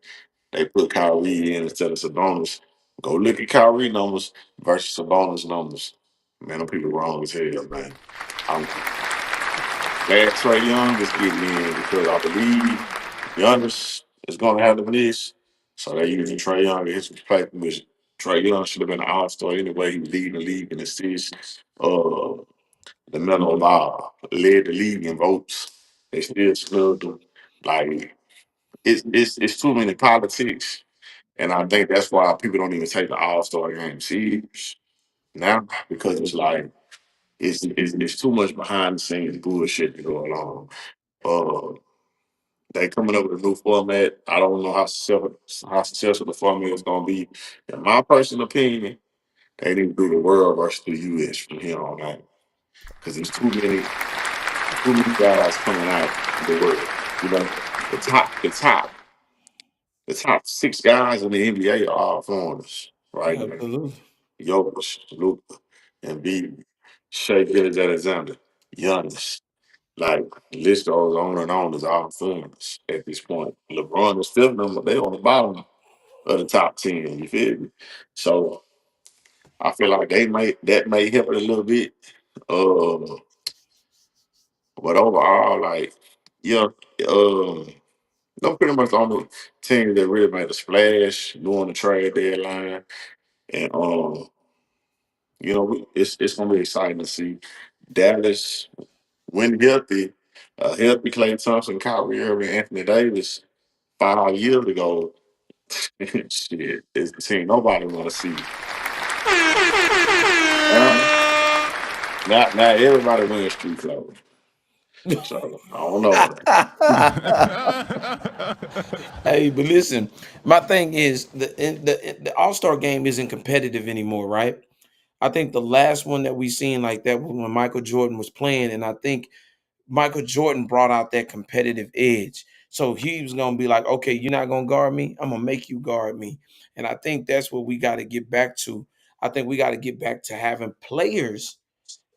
Speaker 5: They put Kyrie in instead of Sabonis. Go look at Kyrie numbers versus Sabonis numbers. Man, them people wrong as hell, man. I'm glad Trey Young is getting in because I believe Giannis is going to have the miss. So they're using Trey Young as his play, which Trey Young should have been an All-Star anyway. He was leading the league in assists. The Melo Law led the league in votes. They still snubbed him. Like it's too many politics. And I think that's why people don't even take the All-Star game serious now, because it's like it's too much behind the scenes bullshit going on. Uh, they coming up with a new format. I don't know how successful the format is going to be. In my personal opinion, they need to do the world versus the U.S. from here on out, because there's too many guys coming out of the world. You know, the top 6 guys in the NBA are all foreigners, right?
Speaker 4: Absolutely.
Speaker 5: Jokic, Luka, Embiid, Shea Gilgeous-Alexander, Giannis. Like, the list goes on and on. Is all foreigners at this point. LeBron is fifth number. They on the bottom of the top 10. You feel me? So I feel like that may help it a little bit. Uh, but overall, like, yeah, they're pretty much the only team that really made a splash during the trade deadline. And it's gonna be exciting to see Dallas when healthy, healthy Klay Thompson, Kyrie Irving, Anthony Davis 5 years ago. Shit, it's the team nobody want to see. Now, now everybody wearing street clothes. So I don't know.
Speaker 4: Hey, but listen, my thing is the All-Star game isn't competitive anymore, right? I think the last one that we seen like that was when Michael Jordan was playing, and I think Michael Jordan brought out that competitive edge. So he was gonna be like, okay, you're not gonna guard me. I'm gonna make you guard me. And I think that's what we got to get back to. I think we got to get back to having players,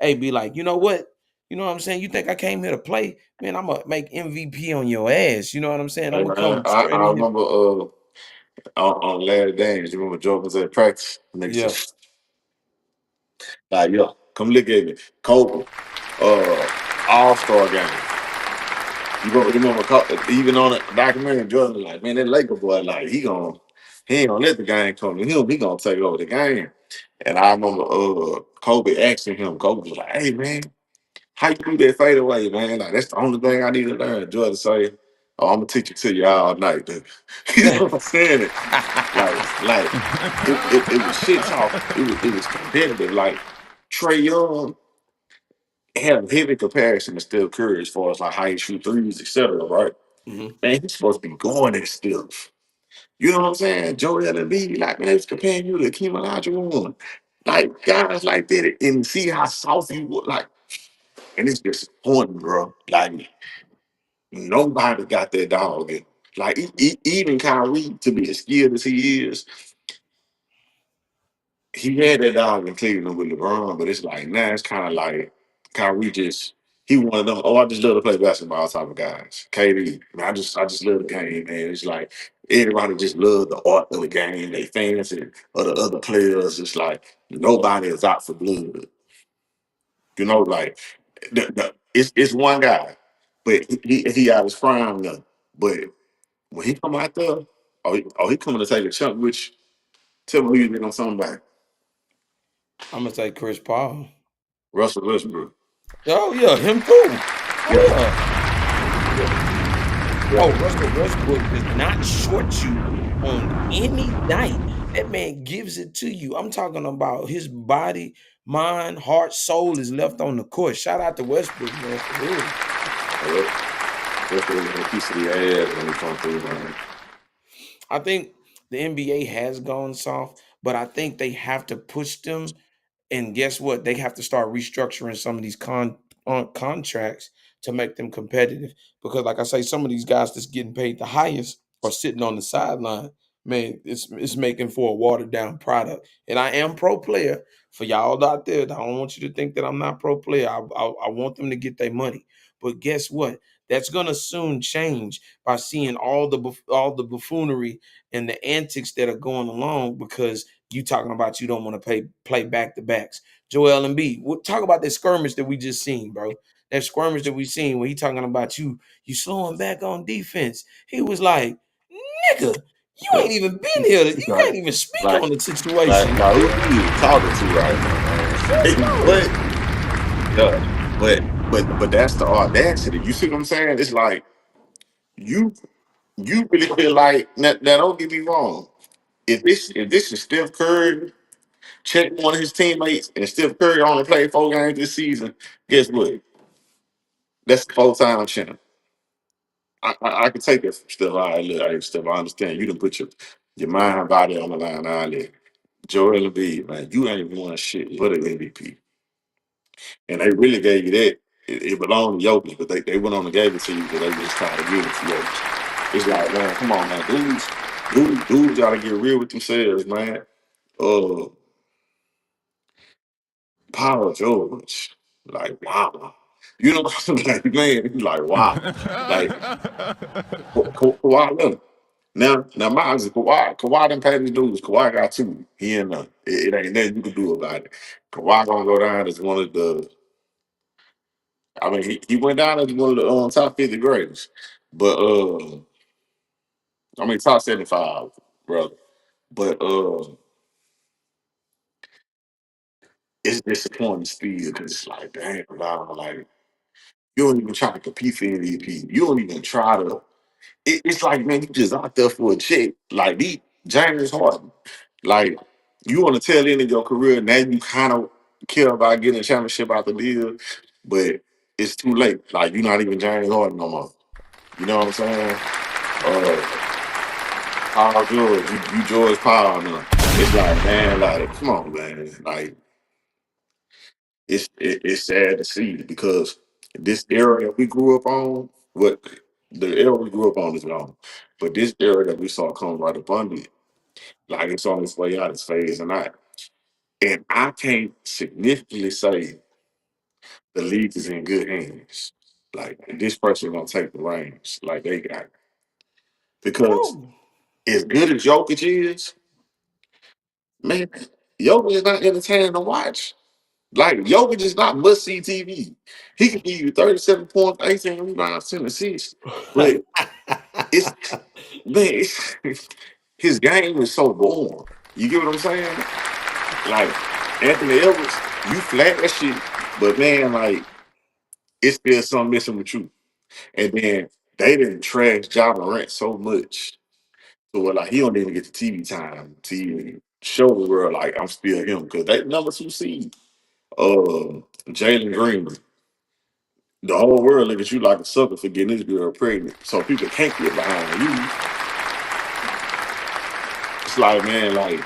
Speaker 4: hey, be like, you know what? You know what I'm saying? You think I came here to play? Man, I'm gonna make MVP on your ass. You know what I'm saying? I'm
Speaker 5: Hey
Speaker 4: gonna
Speaker 5: man,
Speaker 4: come straight
Speaker 5: I
Speaker 4: in here.
Speaker 5: remember on last games, you remember Jordan was at practice. Niggas
Speaker 4: Yeah.
Speaker 5: just like, yo, come look at me. Kobe, All-Star game. You remember even on the documentary, Jordan was like, man, that Laker boy, like he ain't gonna let the game come to him. He gonna take over the game. And I remember Kobe asking him. Kobe was like, hey man, how you do that fade away, man? Like that's the only thing I need to learn. Jordan say, oh, I'm gonna teach it to you all night, dude. You know what I'm saying? It was shit talk. It was competitive. Like Trey Young had a heavy comparison to Steph Curry as far as like how he shoot threes, etc. Right?
Speaker 4: Mhm.
Speaker 5: Man, he's supposed to be going at Steph. You know what I'm saying? Joel Embiid, like man, it's comparing you to Akeem Olajuwon. Like guys like that, and see how soft you look. Like, and it's disappointing, bro. Like nobody got that dog in. Like even Kyrie, to be as skilled as he is, he had that dog in Cleveland with LeBron, but it's like now it's kind of like Kyrie just he one of them. Oh, I just love to play basketball type of guys. KD, man, I just love the game, man. It's like everybody just love the art of the game. They fans and of the other players. It's like nobody is out for blood. You know, like it's one guy, but he out his prime now. But when he come out there, he coming to take a chunk. Which tell me who you think on somebody.
Speaker 4: I'm gonna say Chris Paul.
Speaker 5: Russell Westbrook.
Speaker 4: Oh yeah, him too. Oh
Speaker 5: Yeah,
Speaker 4: yeah.
Speaker 5: yeah, yeah.
Speaker 4: Oh, Russell Westbrook does not short you on any night. That man gives it to you. I'm talking about his body, mind, heart, soul is left on the court. Shout out to Westbrook, man, for real.
Speaker 5: Well, Westbrook is a piece of the ass when he comes through, man.
Speaker 4: I think the NBA has gone soft, but I think they have to push them. And guess what? They have to start restructuring some of these contracts to make them competitive. Because, like I say, some of these guys that's getting paid the highest are sitting on the sideline. Man, it's making for a watered down product. And I am pro player for y'all out there. I don't want you to think that I'm not pro player. I want them to get their money. But guess what? That's gonna soon change by seeing all the buffoonery and the antics that are going along because you talking about you don't want to play back to backs. Joel Embiid, talk about that skirmish that we just seen, bro. That skirmish that we seen when he talking about you slowing back on defense. He was like, nigga, you
Speaker 5: Yeah.
Speaker 4: ain't even been here. You
Speaker 5: Like,
Speaker 4: can't even speak
Speaker 5: like,
Speaker 4: on the situation,
Speaker 5: like,
Speaker 4: nigga.
Speaker 5: who you even talking to right now, man?
Speaker 4: Let's
Speaker 5: But yeah, but that's the audacity. You see what I'm saying? It's like you you really feel like now don't get me wrong. If this is Steph Curry, check one of his teammates, and Steph Curry only played 4 games this season, guess what? That's the 4-time champ. I can take it from Steph. All right, look, hey, Steph, I understand. You done put your mind, body on the line. All right, Joel Embiid, man, you ain't won shit but an MVP. And they really gave you that. It belonged to Jokic, but they went on and gave it to you because they was tired of giving it to Jokic. It's like, man, come on, man. Dudes gotta get real with themselves, man. Uh, Paul George, like, wow. You know what I'm saying? Like, man, like, wow. Like, Kawhi Leonard. Now, mine is Kawhi didn't pay his dues. Kawhi got two. He in it ain't nothing you can do about it. Kawhi gonna go down as one of the. I mean, he went down as one of the top 50 greatest, but I mean top 75, brother. But it's disappointing still because it's like, damn, dog, like you don't even try to compete for MVP. You don't even try to. It's like, man, you just out there for a check. Like the James Harden. Like you want to tell end of your career, now you kind of care about getting a championship out the deal, but it's too late. Like you're not even James Harden no more. You know what I'm saying? Uh, Paul George, you George Powell now. It's like, man, like, come on, man. Like, it's sad to see because this era that we grew up on, what The era we grew up on is gone. But this era that we saw come right up under it, like it's on its way out its phase, and I can't significantly say the league is in good hands. Like this person gonna take the reins, like they got it. Because
Speaker 4: Oh,
Speaker 5: as good as Jokic is, man, Jokic is not entertaining to watch. Like Jokic is not must see TV. He can give you 37 points, 18 rebounds, 10 assists, but it's man, his game is so boring. You get what I'm saying? Like Anthony Edwards, you flash shit, but man, like it's still something missing with you. And then they didn't trash Ja Morant so much. So like he don't even get the TV time to even show the world like I'm still him because they number two seed. Jalen Green, the whole world look at you like a sucker for getting this girl pregnant. So people can't get behind you. It's like man, like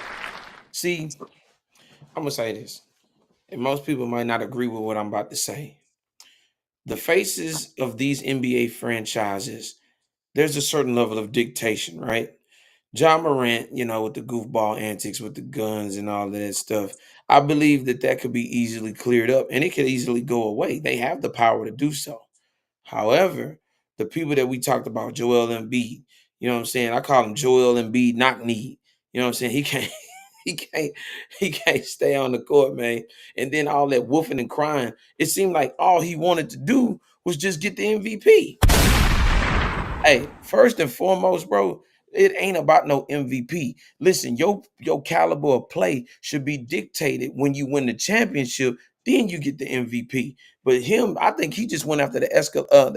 Speaker 4: see, I'm gonna say this, and most people might not agree with what I'm about to say. The faces of these NBA franchises, there's a certain level of dictation, right? John Morant, with the goofball antics with the guns and all of that stuff, I believe that could be easily cleared up and it could easily go away. They have the power to do so. However, the people that we talked about, Joel Embiid, you know what I'm saying? I call him Joel Embiid knock knee. You know what I'm saying? He can't he can't he can't stay on the court, man. And then all that woofing and crying, it seemed like all he wanted to do was just get the MVP. Hey, first and foremost, bro, it ain't about no MVP. Listen, your caliber of play should be dictated when you win the championship. Then you get the MVP. But him, I think he just went after the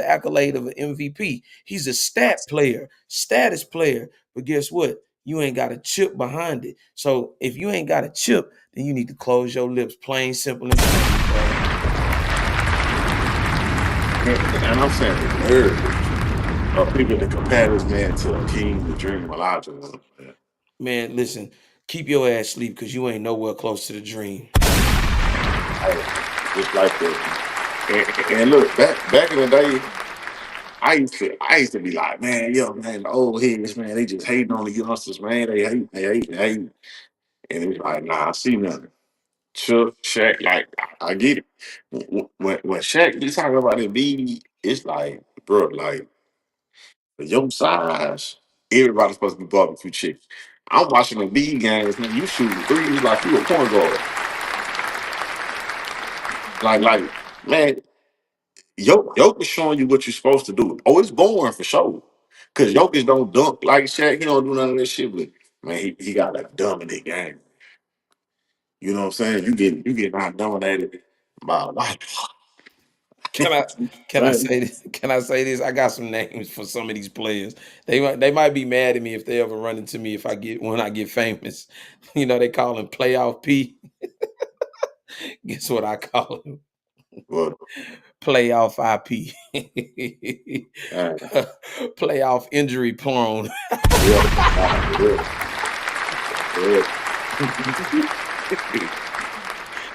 Speaker 4: accolade of an MVP. He's a stat player, status player. But guess what? You ain't got a chip behind it. So if you ain't got a chip, then you need to close your lips. Plain, simple, and plain, bro.
Speaker 5: and I'm saying the nerve of people to compare this man to a king, the dream Elijah. Man.
Speaker 4: Man, listen, keep your ass asleep because you ain't nowhere close to the dream.
Speaker 5: Hey, just like the and look back in the day. I used to be like, man, yo, man, the old heads, man, they just hating on the youngsters, man. They hate. And it's like, nah, I see nothing. Chuck, Shaq, like, I get it. When Shaq be talking about it, BB, it's like, bro, like, for your size, everybody's supposed to be barbecue chicken. I'm watching the B games, man. You shooting threes like you a point guard. Like, man, Jokic showing you what you're supposed to do. Oh, it's boring for sure. Cause Jokic don't dunk like Shaq. He don't do none of that shit. But man, he got a dominant game. You know what I'm saying? You get not dominated by a white.
Speaker 4: Can I can I say this? Can I say this? I got some names for some of these players. They might be mad at me if they ever run into me if I get when I get famous. They call him playoff P. Guess what I call him?
Speaker 5: Well,
Speaker 4: Playoff IP.
Speaker 5: uh,
Speaker 4: Playoff injury prone.
Speaker 5: yeah, yeah.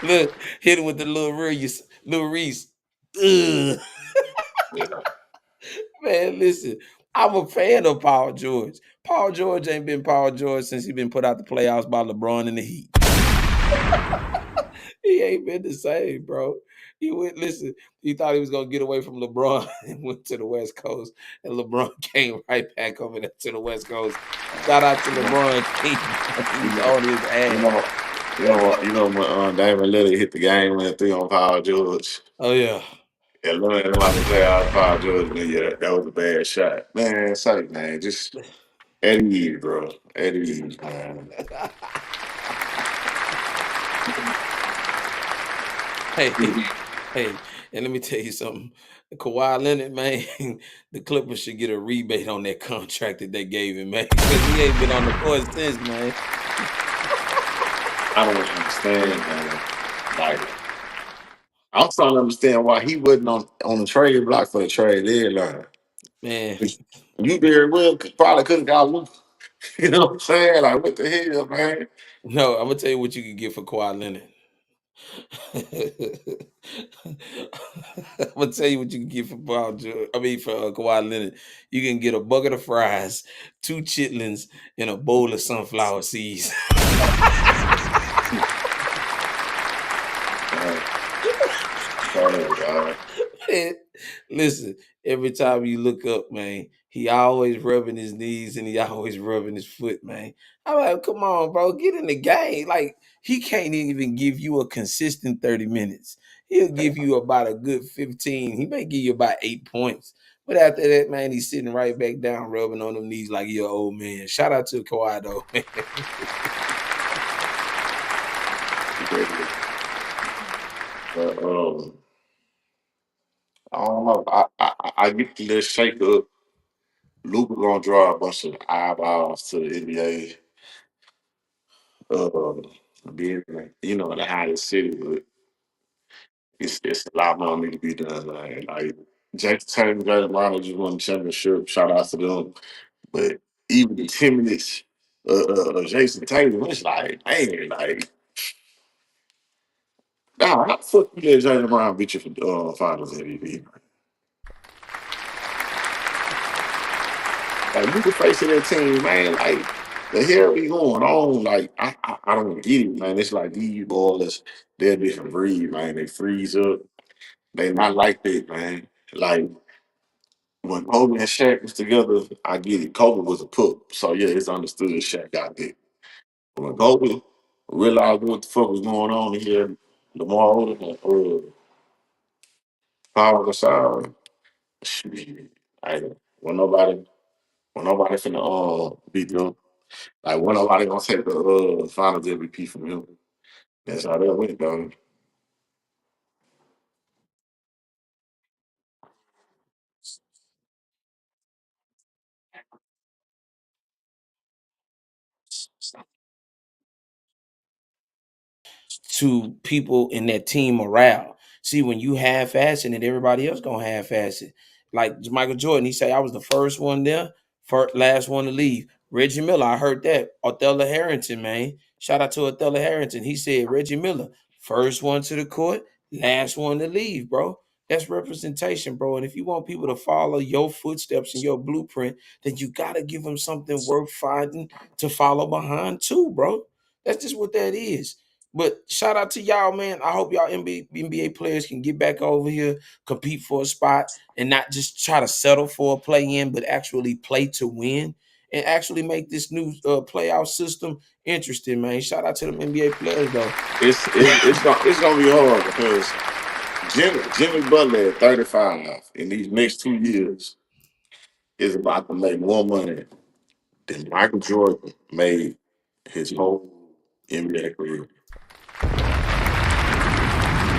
Speaker 4: Look, hit him with the little Reese. Ugh.
Speaker 5: Yeah.
Speaker 4: Man, listen, I'm a fan of Paul George. Paul George ain't been Paul George since he been put out the playoffs by LeBron and the Heat. He ain't been the same, bro. He went, listen, he thought he was gonna get away from LeBron and went to the West Coast, and LeBron came right back over there to the West Coast. Shout out to LeBron King. He was on his
Speaker 5: You
Speaker 4: ass.
Speaker 5: know, when Damon Lillard hit the game winning three on Paul George.
Speaker 4: Oh yeah.
Speaker 5: Yeah, Lillard didn't like to play out of Paul George, but yeah, that was a bad shot. Man, say man, just Eddie, bro. Eddie, man.
Speaker 4: Hey, hey, and let me tell you something. Kawhi Leonard, man, the Clippers should get a rebate on that contract that they gave him, man, because he ain't been on the court since, man.
Speaker 5: I don't understand, man. Like, I'm trying to understand why he wasn't on the trade block for the trade deadline.
Speaker 4: Man,
Speaker 5: You very well probably could have got Luka. You know what I'm saying? Like, what the hell, man?
Speaker 4: no, I'm gonna tell you what you could get for Kawhi Leonard. I'm gonna tell you what you can get for Paul George. I mean, for Kawhi Leonard, you can get a bucket of fries, 2 chitlins, and a bowl of sunflower seeds. Man, listen, every time you look up, man, he always rubbing his knees and he always rubbing his foot, man. I'm like, come on, bro, get in the game. Like, he can't even give you a consistent 30 minutes. He'll give you about a good 15. He may give you about 8 points. But after that, man, he's sitting right back down, rubbing on them knees like you're an old man. Shout out to Kawhi, though, man.
Speaker 5: But I don't know. I get the little shake up. Luka gonna draw a bunch of eyeballs to the NBA. Being in the hottest city, but it's a lot more need to be done. Like Jason Tatum, Jalen Brown just won the championship. Shout out to them. But even the 10 minutes of Jason Tatum, it's like, dang, like, nah, how the fuck you let Jalen Brown beat you for Finals MVP? Like, you can face that team, man. Like, the hell be going on? Like, I don't get it, man. It's like these boys, they're a different breed, man. They freeze up. They not like that, man. Like, when Kobe and Shaq was together, I get it. Kobe was a pup. So, yeah, it's understood that Shaq got that. But when Kobe realized what the fuck was going on here, Lamar Odom and Power Gasol, shit, I, when nobody, when nobody finna beat them. Like, when nobody gonna take the Finals MVP from him. That's how that went, though.
Speaker 4: To people in that team morale. See, when you half-ass it, and everybody else gonna half-ass it. Like Michael Jordan, he say, I was the first one there, first last one to leave. Reggie Miller, I heard that. Othello Harrington, man. Shout out to Othello Harrington. He said, Reggie Miller, first one to the court, last one to leave, bro. That's representation, bro. And if you want people to follow your footsteps and your blueprint, then you gotta give them something worth finding to follow behind too, bro. That's just what that is. But shout out to y'all, man. I hope y'all NBA players can get back over here, compete for a spot, and not just try to settle for a play in, but actually play to win and actually make this new playoff system interesting, man. Shout out to them NBA players, though.
Speaker 5: It's gonna be hard because Jimmy Butler at 35 in these next 2 years is about to make more money than Michael Jordan made his whole NBA career.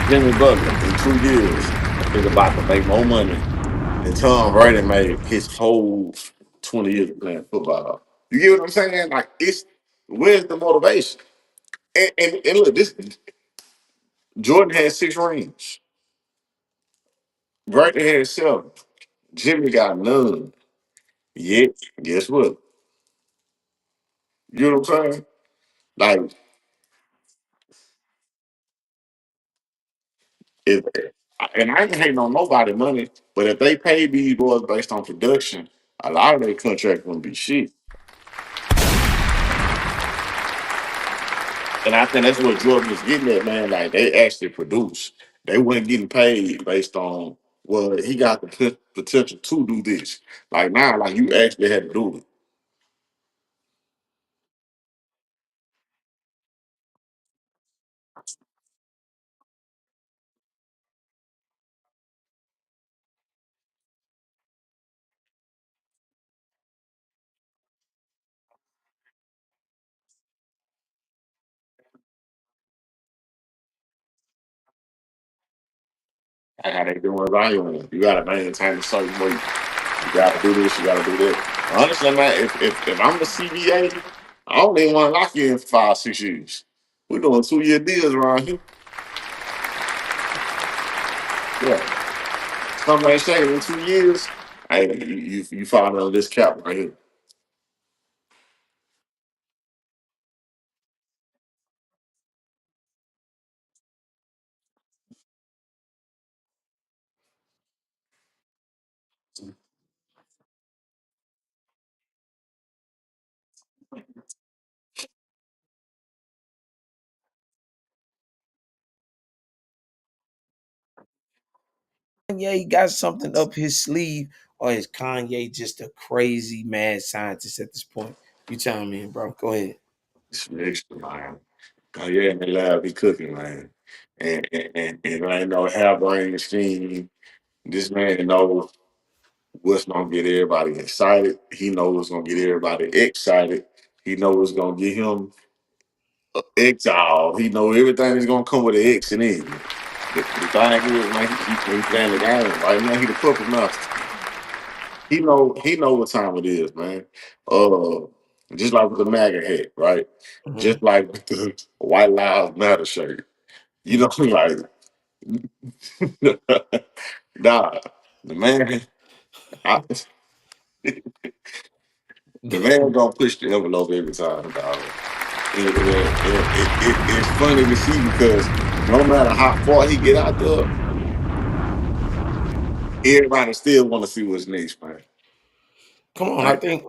Speaker 5: Jimmy Butler in 2 years is about to make more money than Tom Brady made his whole 20 years of playing football. You get what I'm saying? Like, it's where's the motivation? And look, this Jordan had 6 rings. Brady had 7. Jimmy got none. Yet, guess what? You know what I'm saying? Like, if and I ain't hating on nobody money, but if they paid these boys based on production, a lot of their contract wouldn't be shit. And I think that's what Jordan was getting at, man. Like, they actually produce. They weren't getting paid based on, well, he got the potential to do this. Like, now, like, you actually had to do it. Like how they doing evaluating. You gotta maintain a certain weight. You gotta do this, you gotta do that. Honestly, man, if I'm the CBA, I don't even want to lock you in for 5, 6 years. We're doing 2 year deals around here. Yeah. Something ain't saying in 2 years, hey, you fall under this cap right here.
Speaker 4: Kanye got something up his sleeve, or is Kanye just a crazy mad scientist at this point? You tell me, bro. Go ahead.
Speaker 5: It's mixed, man. Oh yeah, in the lab, he cooking, man. And I ain't no harebrained scheme. This man knows what's gonna get everybody excited. He knows what's gonna get everybody excited. He knows what's gonna get him exiled. He know everything is gonna come with an X and N. The thing is, man, he playing the game right now. He the puppet master. He know what time it is, man. Uh, just like with the MAGA hat, right?
Speaker 4: Mhm.
Speaker 5: Just like with the White Lives Matter shirt. You know, like nah, the man, I, the man gonna push the envelope every time, dog. It's funny to see because no matter how far he get out there, everybody still want to see what's next, man.
Speaker 4: Come on, I
Speaker 5: Like,
Speaker 4: think,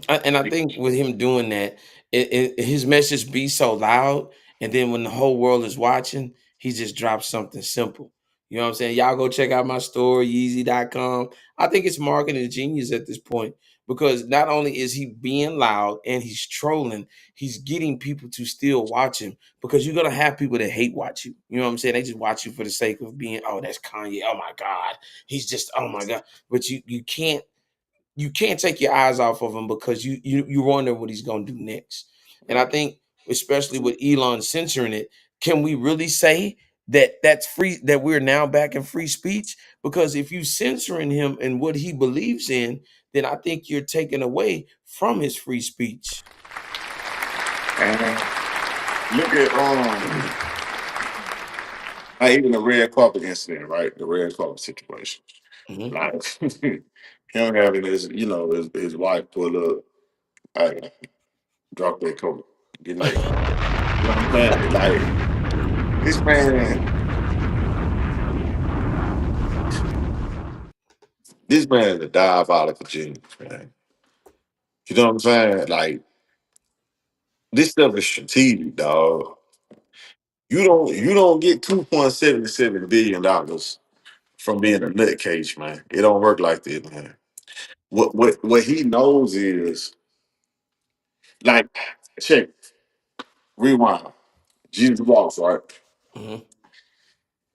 Speaker 4: and I think with him doing that, his message be so loud, and then when the whole world is watching, he just drops something simple. You know what I'm saying? Y'all go check out my store, Yeezy.com. I think it's marketing genius at this point because not only is he being loud and he's trolling, he's getting people to still watch him because you're gonna have people that hate watch you. You know what I'm saying? They just watch you for the sake of being, oh, that's Kanye. Oh my God, he's just, oh my God. But you can't take your eyes off of him because you wonder what he's going to do next. And I think, especially with Elon censoring it, can we really say that that's free? That we're now back in free speech? Because if you censoring him and what he believes in, then I think you're taking away from his free speech.
Speaker 5: and look at like even the red carpet incident, right? The red carpet situation.
Speaker 4: Mhm.
Speaker 5: Like him having his wife pull up, hey, drop that coat, get naked. You know what I'm saying? Like this man, this man is a diabolical genius, man. You know what I'm saying? Like this stuff is strategic, dog. You don't get $2.77 billion from being a nutcase, man. It don't work like that, man. What he knows is like check rewind. Jesus Walks, right?
Speaker 4: Mhm.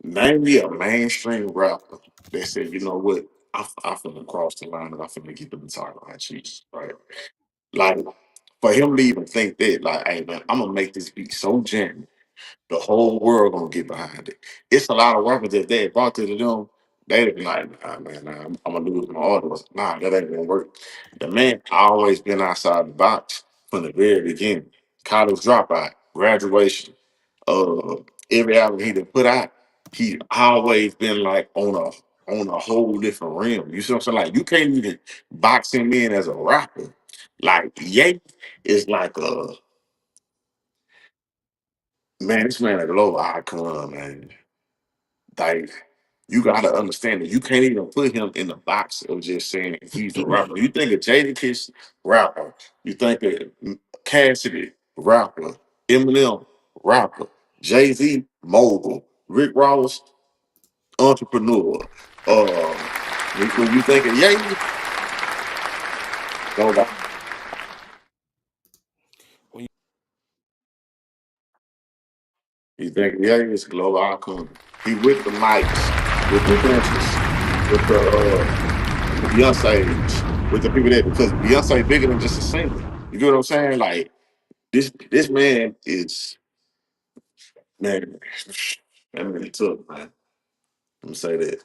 Speaker 5: Name me a mainstream rapper that said, you know what, I finna cross the line and I finna get them title on Jesus, right? Like for him to even think that, like, hey man, I'm gonna make this beat so jamming. The whole world gonna get behind it. It's a lot of rappers that they brought to them. They'd be like, nah, man, nah, I'm gonna lose my audience. Nah, that ain't gonna work. The man always been outside the box from the very beginning. College dropout, graduation, uh, every album he done put out, he always been like on a whole different realm. You see what I'm saying? Like you can't even box him in as a rapper. Like Ye is like a man, this man a global icon, man. Like you gotta understand that you can't even put him in the box of just saying he's a rapper. You think of Jadakiss rapper, you think of Cassidy rapper, Eminem rapper, Jay Z mogul, Rick Ross entrepreneur. When you think of Ye, go
Speaker 4: When
Speaker 5: you think of Ye is global icon. He with the mics, with the benches, with the Beyonce's, with the people there because Beyonce bigger than just a singer. You get what I'm saying? Like this man is man. That really took man. Let me say that.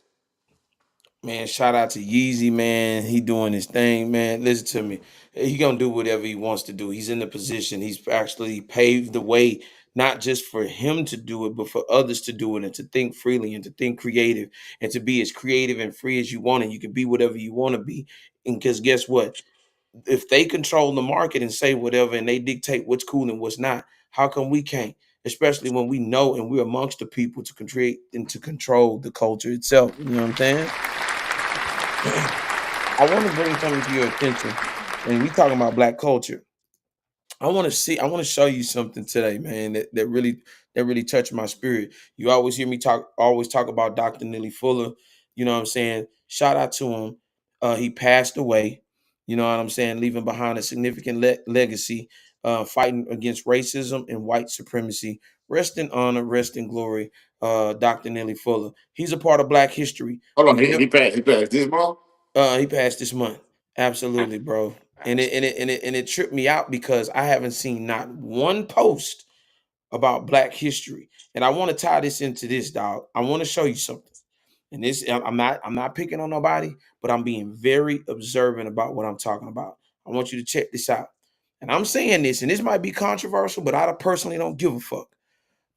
Speaker 4: Man, shout out to Yeezy, man. He doing his thing, man. Listen to me. He gonna do whatever he wants to do. He's in the position. He's actually paved the way, not just for him to do it, but for others to do it and to think freely and to think creative and to be as creative and free as you want. And you can be whatever you want to be. And because guess what? If they control the market and say whatever and they dictate what's cool and what's not, how come we can't? Especially when we know and we're amongst the people to create and to control the culture itself. You know what I'm saying? I want to bring something to your attention, and we talking about black culture. I want to show you something today, man, that really touched my spirit. You always hear me always talk about Dr. Nelly Fuller. You know what I'm saying? Shout out to him. He passed away. You know what I'm saying? Leaving behind a significant legacy, fighting against racism and white supremacy. Rest in honor, rest in glory, Dr. Nelly Fuller. He's a part of Black history.
Speaker 5: Hold on,
Speaker 4: He's
Speaker 5: he passed this month.
Speaker 4: he passed this month. Absolutely, bro. And it tripped me out because I haven't seen not one post about Black history. And I want to tie this into this, dog. I want to show you something. And this, I'm not picking on nobody, but I'm being very observant about what I'm talking about. I want you to check this out. And I'm saying this, and this might be controversial, but I personally don't give a fuck.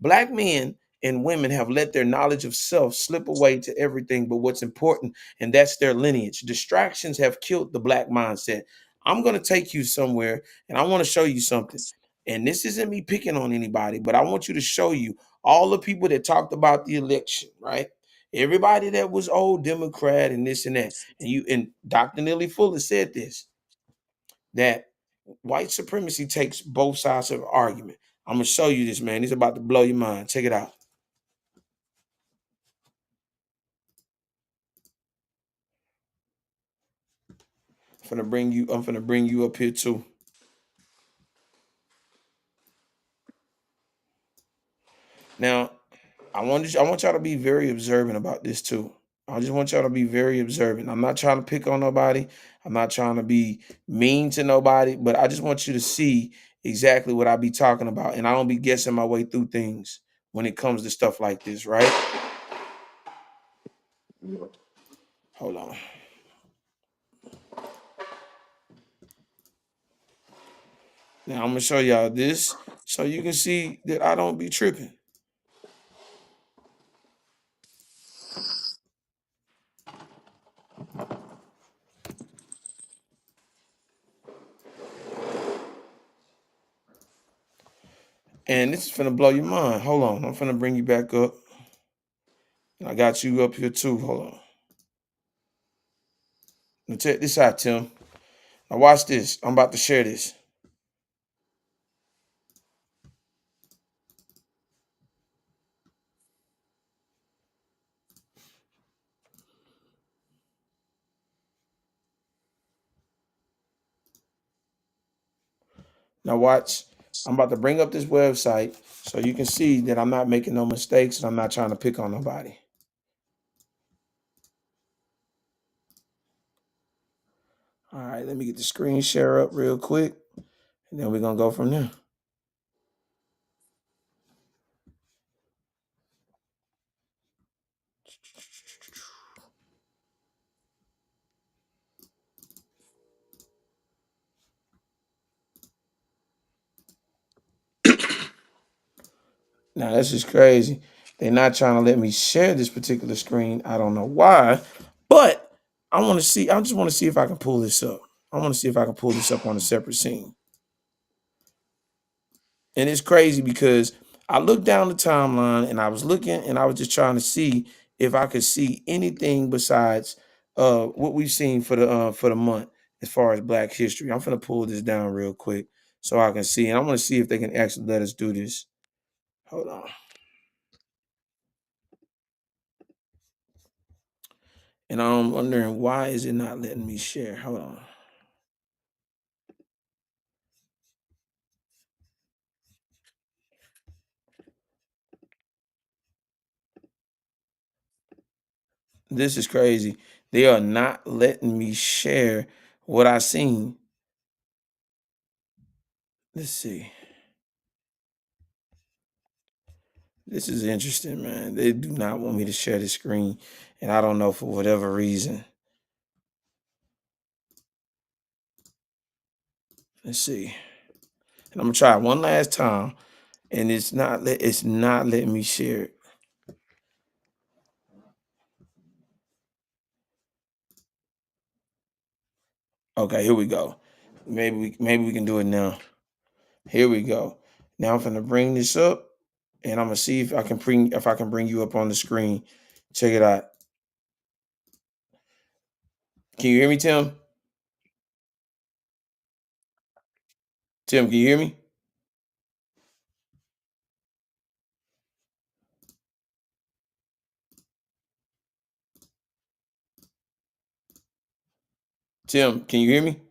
Speaker 4: Black men and women have let their knowledge of self slip away to everything but what's important, and that's their lineage. Distractions have killed the Black mindset. I'm going to take you somewhere, and I want to show you something. And this isn't me picking on anybody, but I want you to show you all the people that talked about the election, right? Everybody that was old Democrat and this and that. And Dr. Nelly Fuller said this, that white supremacy takes both sides of the argument. I'm gonna show you this, man. It's about to blow your mind. Check it out. I'm gonna bring you up here too. Now, I want y'all to be very observant about this too. I just want y'all to be very observant. I'm not trying to pick on nobody. I'm not trying to be mean to nobody, but I just want you to see exactly what I be talking about. And I don't be guessing my way through things when it comes to stuff like this, right? Hold on. Now I'm gonna show y'all this so you can see that I don't be tripping. And this is finna blow your mind. Hold on. I'm finna bring you back up. I got you up here too. Hold on. Now check this out, Tim. Now watch this. I'm about to share this. Now watch. I'm about to bring up this website so you can see that I'm not making no mistakes and I'm not trying to pick on nobody. All right, let me get the screen share up real quick, and then we're gonna go from there. Now that's just crazy. They're not trying to let me share this particular screen. I don't know why, but I want to see. I just want to see if I can pull this up. I want to see if I can pull this up on a separate scene. And it's crazy because I looked down the timeline and I was looking and I was just trying to see if I could see anything besides what we've seen for the month as far as Black history. I'm gonna pull this down real quick so I can see, and I want to see if they can actually let us do this. Hold on. And I'm wondering why is it not letting me share? Hold on. This is crazy. They are not letting me share what I seen. Let's see. This is interesting, man. They do not want me to share the screen, and I don't know for whatever reason. Let's see. And I'm gonna try it one last time, and it's not letting me share it. Okay, here we go. Maybe we can do it now. Here we go. Now I'm gonna bring this up, and I'm gonna see if I can bring you up on the screen. Check it out. Can you hear me, Tim? Tim, can you hear me? Tim, can you hear me?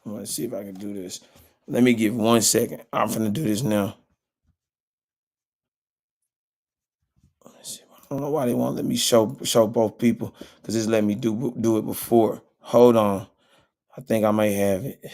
Speaker 4: Let's see if I can do this. Let me give 1 second. I'm finna do this now. Let's see. I don't know why they won't let me show both people because it's let me do it before. Hold on. I think I may have it.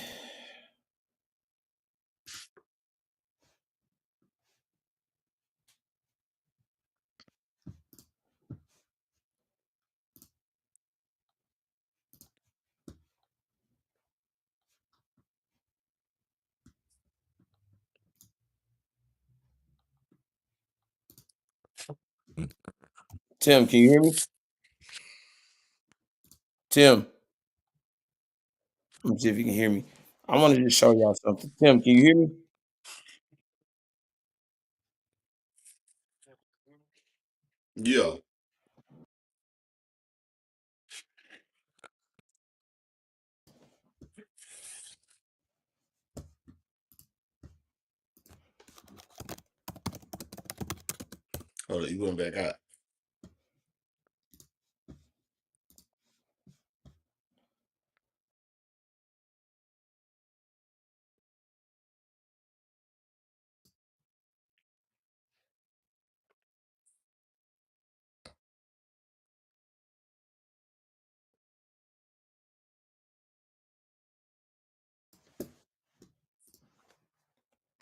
Speaker 4: Tim, can you hear me? Tim, let me see if you can hear me. I want to just show y'all something. Tim, can you hear me?
Speaker 5: Yeah. Hold on, you going back out.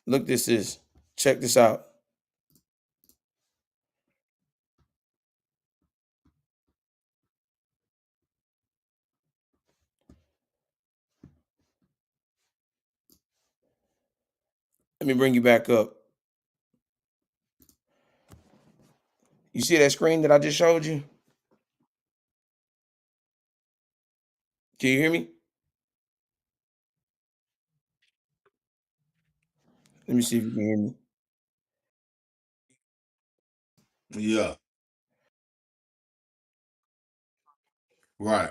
Speaker 4: Look, this is. Check this out. Let me bring you back up. You see that screen that I just showed you? Can you hear me? Let me see if you can hear me.
Speaker 5: Yeah. Right.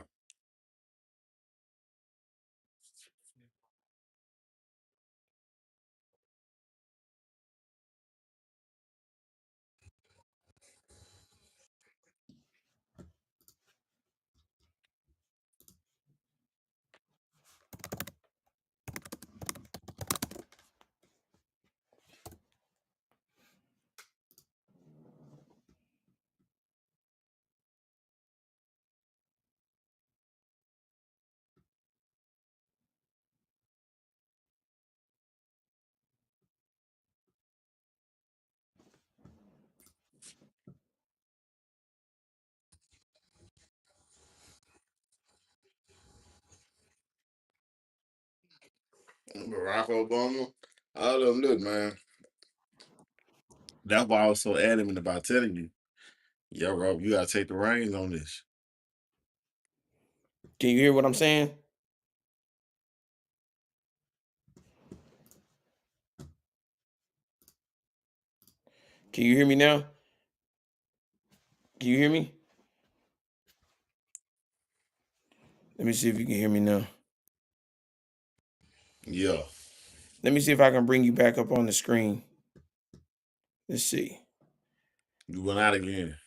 Speaker 5: Barack Obama. All of them, look, man. That's why I was so adamant about telling you, yo, Rob, you gotta take the reins on this.
Speaker 4: Can you hear what I'm saying? Can you hear me now? Can you hear me? Let me see if you can hear me now.
Speaker 5: Yeah.
Speaker 4: Let me see if I can bring you back up on the screen. Let's see.
Speaker 5: You went out again.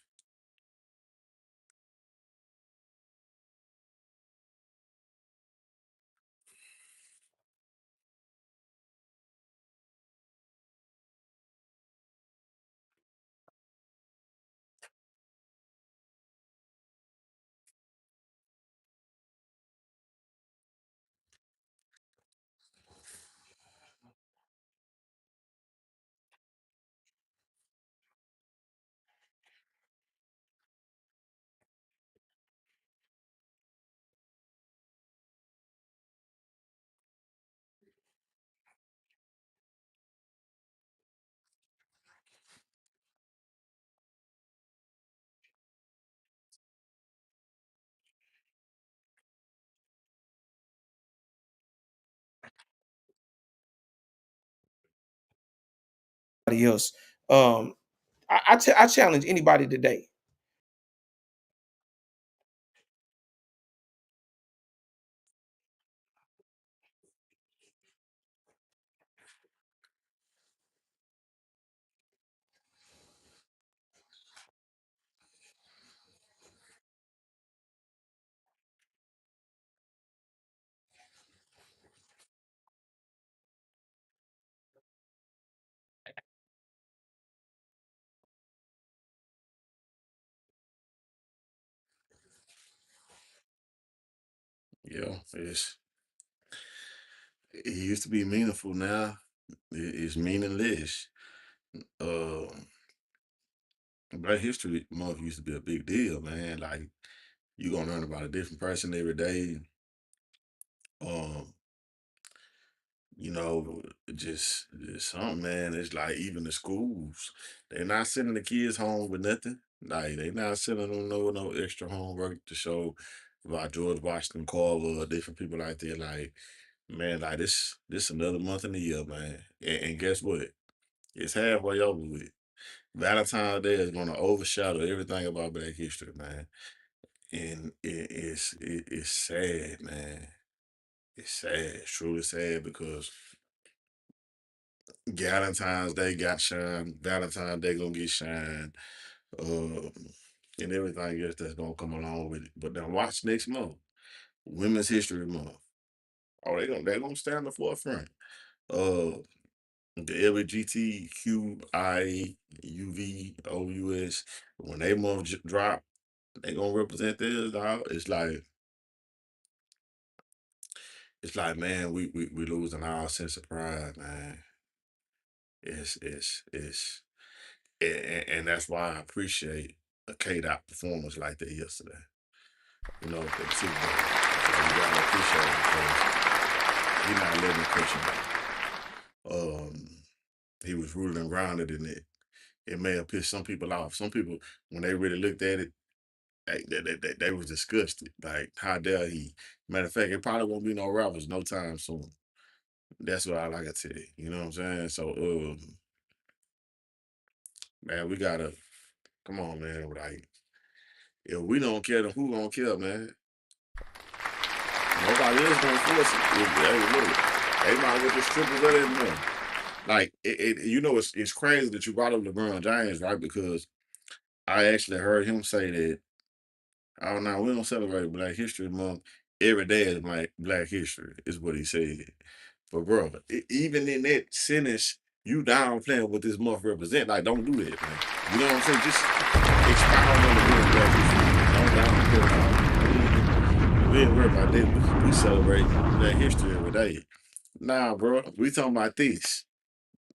Speaker 4: Anybody else? Um, I challenge anybody today.
Speaker 5: it used to be meaningful. Now it's meaningless. Uh, Black History Month used to be a big deal, man. Like you gonna learn about a different person every day. Um, you know, just something, man. It's like even the schools, they're not sending the kids home with nothing. Like they not sending them no extra homework to show about George Washington Carver or different people like that. Like, man, like this another month in the year, man. And guess what? It's halfway over with. Valentine's Day is gonna overshadow everything about Black history, man. And it's sad, man. It's sad, it's truly sad because Valentine's Day got shine. Valentine's Day gonna get shine. Um, and everything else that's gonna come along with it. But now watch next month, Women's History Month. Oh, they gonna stand in the forefront. Uh, the LGBTQIUVOUS when they month drop, they gonna represent this, dog. It's like, man, we losing our sense of pride, man. It's and that's why I appreciate a K dot performance like that yesterday. At the Super Bowl. You gotta appreciate it because he not letting it push him. He was rooted and grounded in it. It may have pissed some people off. Some people, when they really looked at it, they was disgusted. Like, how dare he? Matter of fact, it probably won't be no rappers no time soon. That's what I like to tell you. You know what I'm saying? So, man, we gotta come on, man. Like, if we don't care, then who gonna care, man? Nobody else gonna force it. Hey, look, they might well just triple that money. Like, it's crazy that you brought up LeBron James, right? Because I actually heard him say that, oh no, we don't celebrate Black History Month. Every day is Black History, is what he said. But bro, even in that sentence, you downplaying what this month represent. Like, don't do that, man. You know what I'm saying? Just expound on the word Black History Month. Don't downplay it all. We ain't worried about that. We celebrate Black History every day. Nah, bro, we talking about this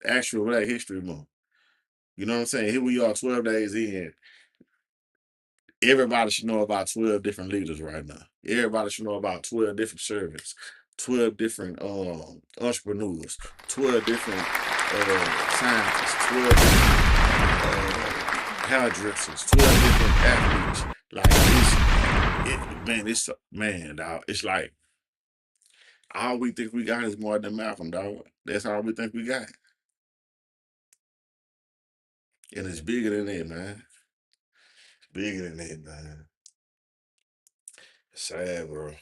Speaker 5: actual Black History Month. You know what I'm saying? Here we are, 12 days in. Everybody should know about 12 different leaders right now. Everybody should know about 12 different servants, 12 different entrepreneurs, 12 different scientists, 12 different hairdressers, 12 different athletes. Like man, dog. It's like all we think we got is more than Malcolm, dog. That's all we think we got. And it's bigger than that, man. It's bigger than that, man. It's sad, bro.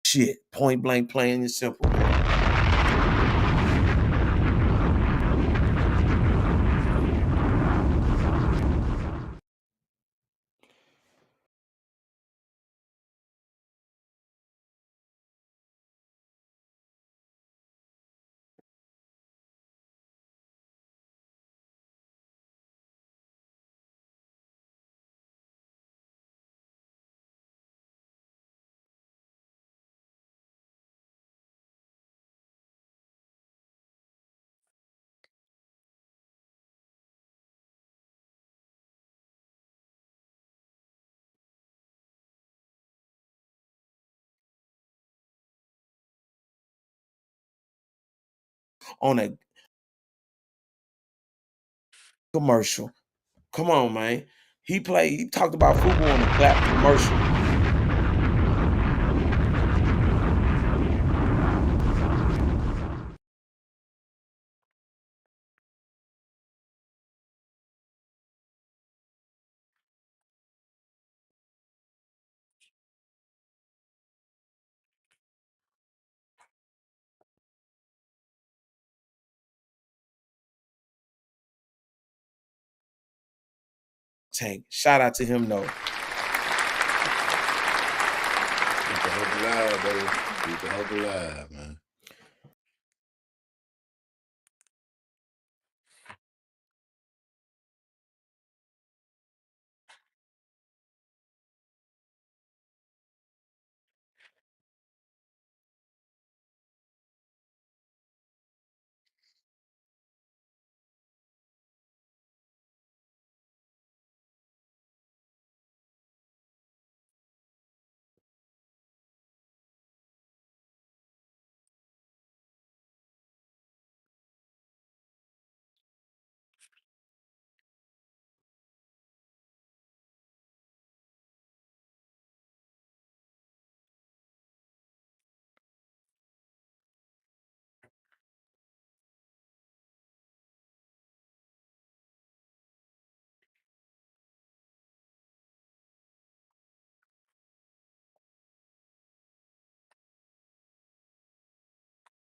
Speaker 4: Shit, point blank, plain and simple, man. on a commercial. Come on, man. He talked about football on the clap commercial. Tank. Shout out to him though.
Speaker 6: Keep the hope alive, baby. Keep the hope alive, man.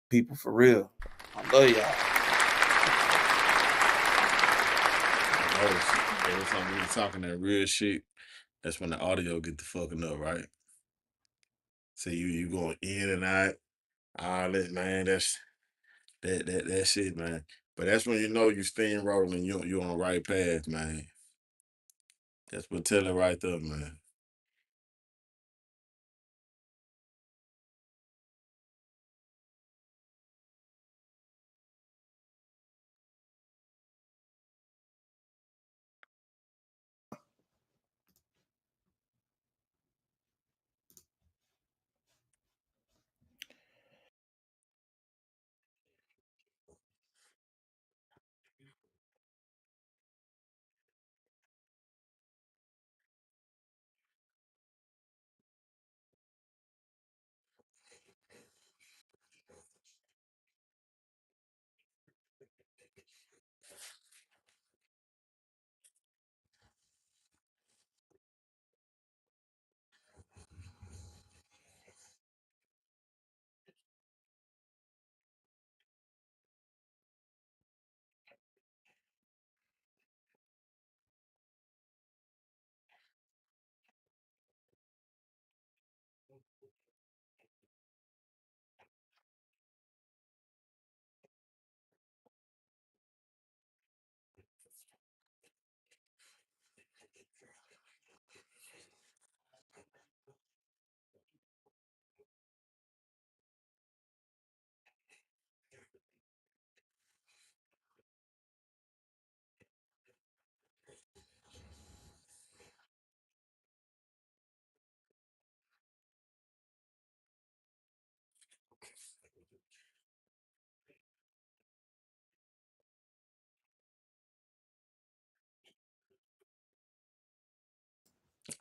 Speaker 4: People for real. I love y'all.
Speaker 6: Every time we be talking that real shit, that's when the audio get the fucking up, right? So you going in and out, all that, man. That's that shit, man. But that's when you know you steamrolling and you on the right path, man. That's what tell it right there, man.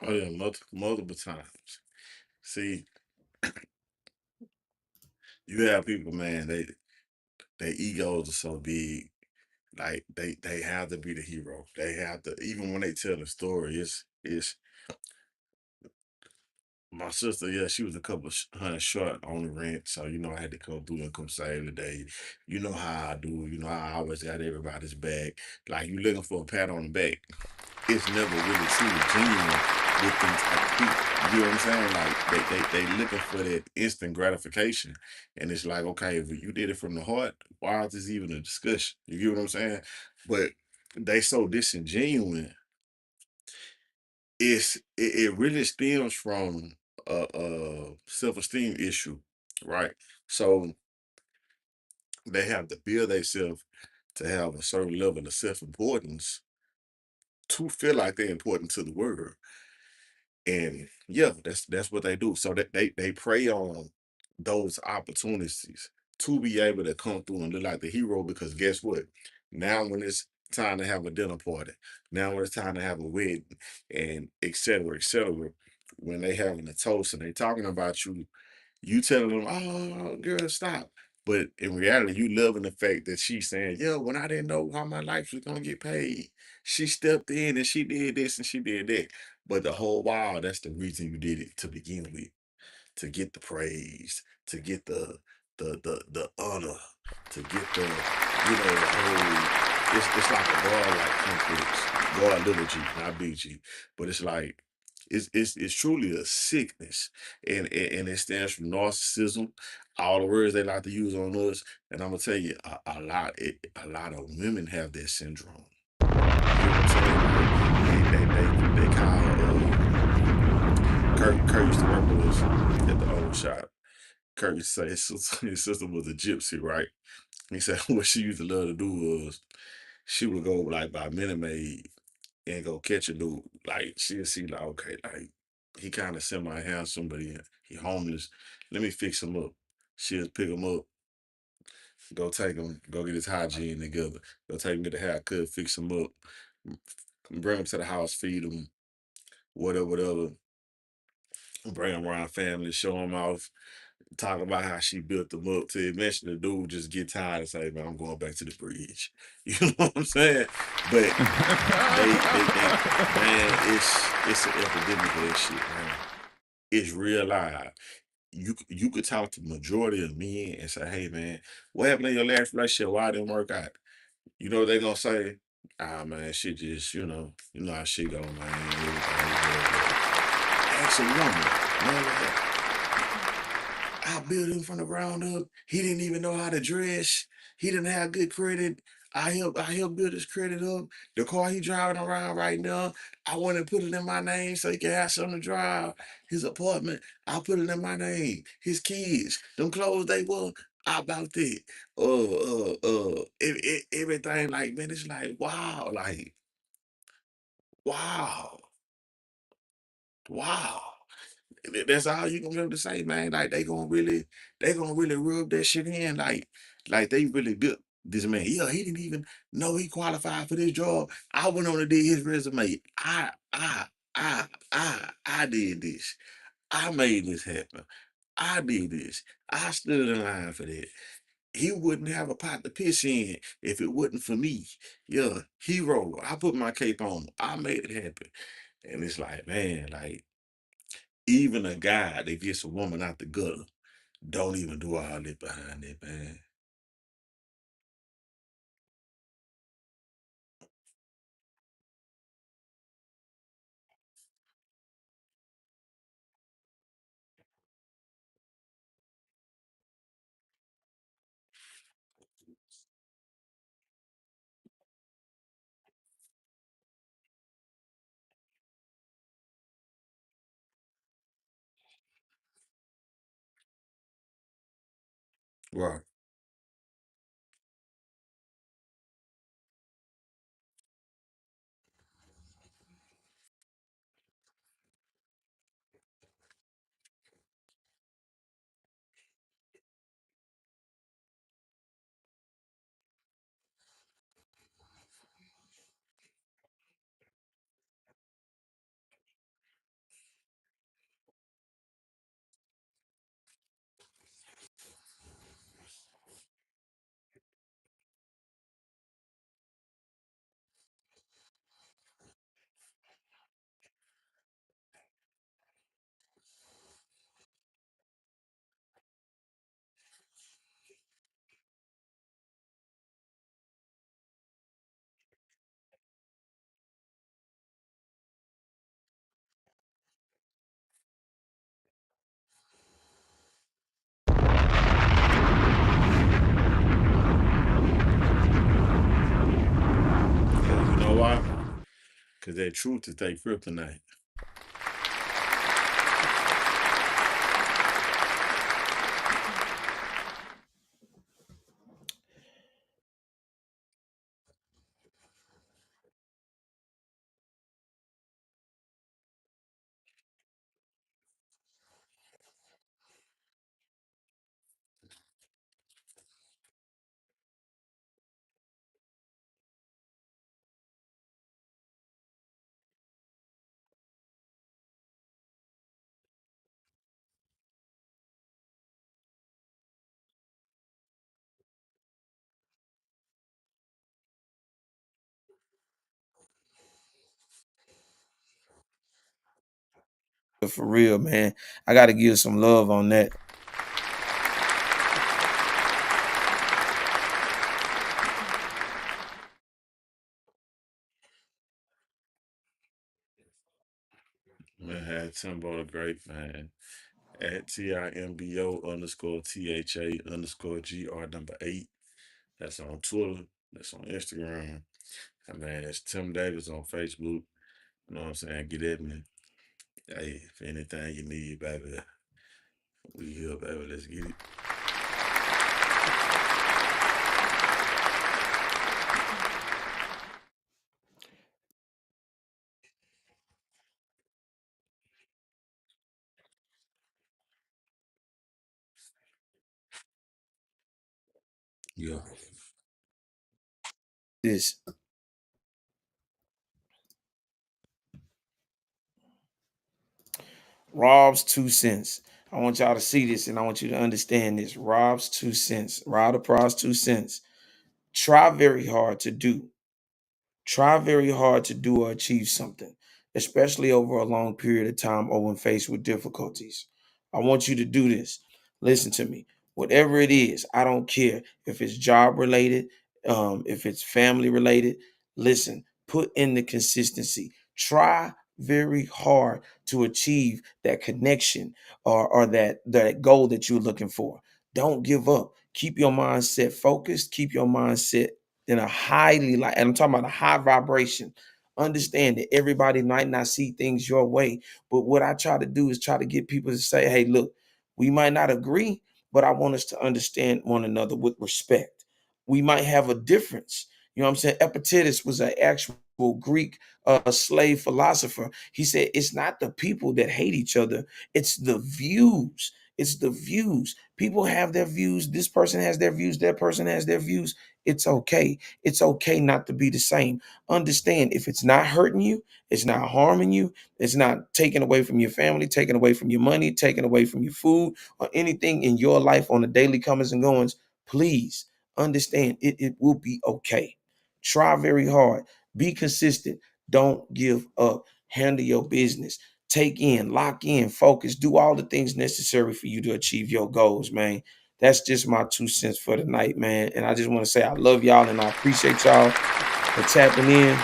Speaker 6: Oh yeah, multiple times. See, you have people, man. Their egos are so big. Like they have to be the hero. They have to, even when they tell the story. It's my sister. Yeah, she was a couple of hundred short on the rent, so I had to come through and come save the day. You know how I do. I always got everybody's back. Like you looking for a pat on the back. It's never really truly genuine with them type of people. You know what I'm saying? Like they looking for that instant gratification, and it's like, okay, if you did it from the heart, why is this even a discussion? You get what I'm saying? But they so disingenuous. It really stems from a self-esteem issue, right? So they have to build themselves to have a certain level of self-importance to feel like they're important to the world. And yeah, that's what they do. So that they prey on those opportunities to be able to come through and look like the hero, because guess what? Now when it's time to have a dinner party, now when it's time to have a wedding, and et cetera, when they having a toast and they talking about you, you telling them, "Oh, girl, stop." But in reality, you loving the fact that she's saying, "Yeah, when I didn't know how my life was gonna get paid, she stepped in and she did this and she did that." But the whole while, that's the reason you did it to begin with, to get the praise, to get the honor, to get the whole. It's like a God like complex, God little G, not big G, but it's like it's truly a sickness, and it stands from narcissism. All the words they like to use on us, and I'm gonna tell you, a lot of women have that syndrome. You know what I'm saying? Like they call Kurt used to work with us at the old shop. Kurt used to say his sister was a gypsy, right? He said what she used to love to do was she would go like by Minute Maid and go catch a dude. Like she'd see like, okay, like he kind of semi handsome, but he homeless. Let me fix him up. She'll pick him up, go take him, go get his hygiene together, go take him get a haircut, fix him up, bring him to the house, feed him, whatever, whatever. Bring him around family, show him off, talk about how she built them up to eventually the dude just get tired and say, "Man, I'm going back to the bridge." You know what I'm saying? But they man, it's an epidemic of that shit, man. It's real live. You could talk to majority of men and say, "Hey man, what happened in your last relationship? Why it didn't work out?" You know what they gonna say? Ah man, she just, you know how she go, man. Everything, blah, blah." Ask a woman, man, what happened? I built him from the ground up. He didn't even know how to dress. He didn't have good credit. I helped build his credit up. The car he driving around right now, I want to put it in my name so he can have something to drive. His apartment, I put it in my name. His kids, them clothes they wore, I bought that. Everything like, man, it's like wow, wow, wow. That's all you gonna be able to say, man. Like they gonna really rub that shit in, like they really built this man. Yeah, he didn't even know he qualified for this job. I went on and did his resume. I did this. I made this happen. I did this. I stood in line for that. He wouldn't have a pot to piss in if it wasn't for me. Yeah, hero. I put my cape on. I made it happen. And it's like, man, like even a guy that gets a woman out the gutter don't even do all that behind it, man. Right. Cause you know why? Cause that truth is their kryptonite.
Speaker 4: for real, man. I got to give some love on that.
Speaker 6: Man, had Timbo the Great, man. At TIMBO_THA_GR8. That's on Twitter. That's on Instagram. And man, it's Tim Davis on Facebook. You know what I'm saying? Get at me. Hey, if anything you need, baby, we here, baby. Let's get it. Yeah.
Speaker 4: This Rob's 2 cents. I want y'all to see this and I want you to understand this. Rob's 2 cents. Rob the Prize 2 cents. Try very hard to do. Try very hard to do or achieve something, especially over a long period of time or when faced with difficulties. I want you to do this. Listen to me. Whatever it is, I don't care if it's job related, if it's family related. Listen, put in the consistency. Try very hard to achieve that connection or that goal that you're looking for. Don't give up. Keep your mindset focused. Keep your mindset in a highly and I'm talking about a high vibration. Understand that everybody might not see things your way, but what I try to do is try to get people to say, hey, look, we might not agree, but I want us to understand one another with respect. We might have a difference. You know what I'm saying? Epictetus was an actual Greek slave philosopher. He said it's not the people that hate each other, it's the views. It's the views. People have their views. This person has their views. That person has their views. It's okay. It's okay not to be the same. Understand, if it's not hurting you, it's not harming you, it's not taking away from your family, taking away from your money, taking away from your food, or anything in your life on the daily comings and goings, please understand it will be okay. Try very hard. Be consistent. Don't give up. Handle your business. Take in, lock in, focus, do all the things necessary for you to achieve your goals, man. That's just my 2 cents for the night, man. And I just want to say I love y'all and I appreciate y'all for tapping in.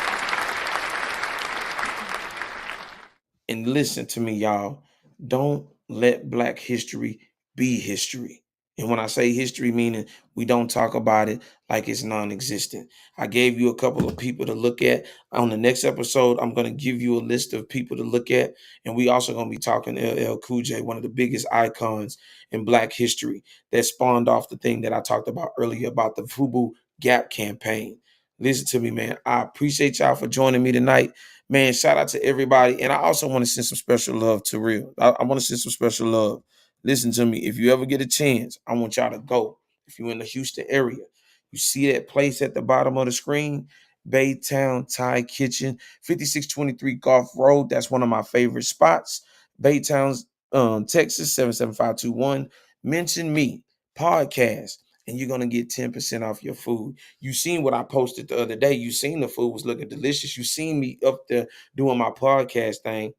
Speaker 4: And listen to me, y'all. Don't let Black history be history. And when I say history, meaning we don't talk about it like it's non-existent. I gave you a couple of people to look at. On the next episode, I'm going to give you a list of people to look at. And we also going to be talking LL Cool J, one of the biggest icons in Black history that spawned off the thing that I talked about earlier about the FUBU Gap campaign. Listen to me, man. I appreciate y'all for joining me tonight. Man, shout out to everybody. And I also want to send some special love to Real. I want to send some special love. Listen to me. If you ever get a chance, I want y'all to go. If you're in the Houston area, you see that place at the bottom of the screen, Baytown Thai Kitchen, 5623 Golf Road. That's one of my favorite spots. Baytown's Texas, 77521. Mention me, podcast, and you're going to get 10% off your food. You seen what I posted the other day. You seen the food was looking delicious. You seen me up there doing my podcast thing.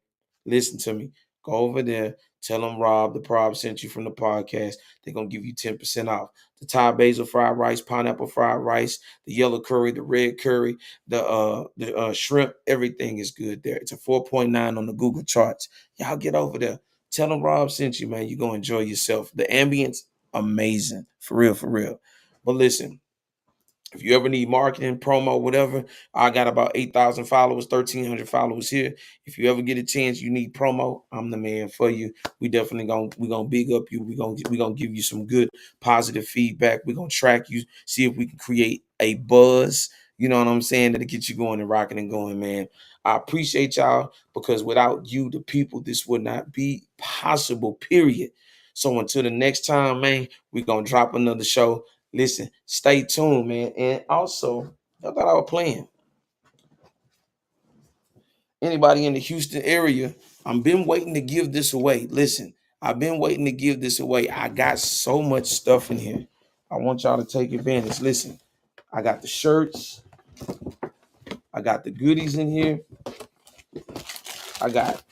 Speaker 4: Listen to me. Go over there. Tell them Rob the Prob sent you from the podcast. They're going to give you 10% off. The Thai basil fried rice, pineapple fried rice, the yellow curry, the red curry, the shrimp, everything is good there. It's a 4.9 on the Google charts. Y'all get over there. Tell them Rob sent you, man. You're going to enjoy yourself. The ambience, amazing. For real, for real. But listen, if you ever need marketing, promo, whatever, I got about 8,000 followers, 1,300 followers here. If you ever get a chance, you need promo, I'm the man for you. We definitely gonna big up you. We gonna give you some good positive feedback. We're gonna track you, see if we can create a buzz. You know what I'm saying? That'll get you going and rocking and going, man. I appreciate y'all because without you, the people, this would not be possible, period. So until the next time, man, we're gonna drop another show. Listen, stay tuned, man. And also, I thought I was playing. Anybody in the Houston area, I've been waiting to give this away. Listen, I've been waiting to give this away. I got so much stuff in here. I want y'all to take advantage. Listen, I got the shirts. I got the goodies in here. I got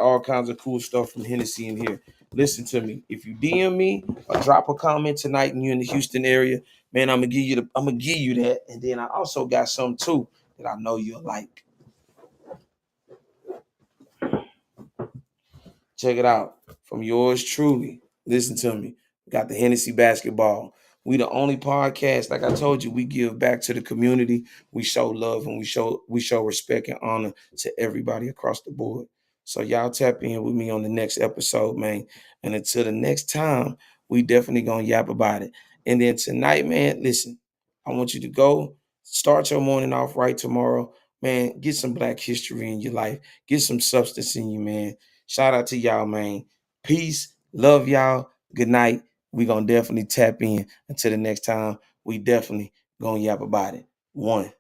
Speaker 4: all kinds of cool stuff from Hennessy in here. Listen to me. If you DM me or drop a comment tonight and you're in the Houston area, man, I'm gonna give you that. And then I also got some too that I know you'll like. Check it out. From yours truly. Listen to me. We got the Hennessy basketball. We the only podcast, like I told you, we give back to the community. We show love and we show respect and honor to everybody across the board. So y'all tap in with me on the next episode, man. And until the next time, we definitely gonna yap about it. And then tonight, man, listen, I want you to go start your morning off right tomorrow. Man, get some Black history in your life. Get some substance in you, man. Shout out to y'all, man. Peace. Love y'all. Good night. We gonna definitely tap in. Until the next time, we definitely gonna yap about it. One.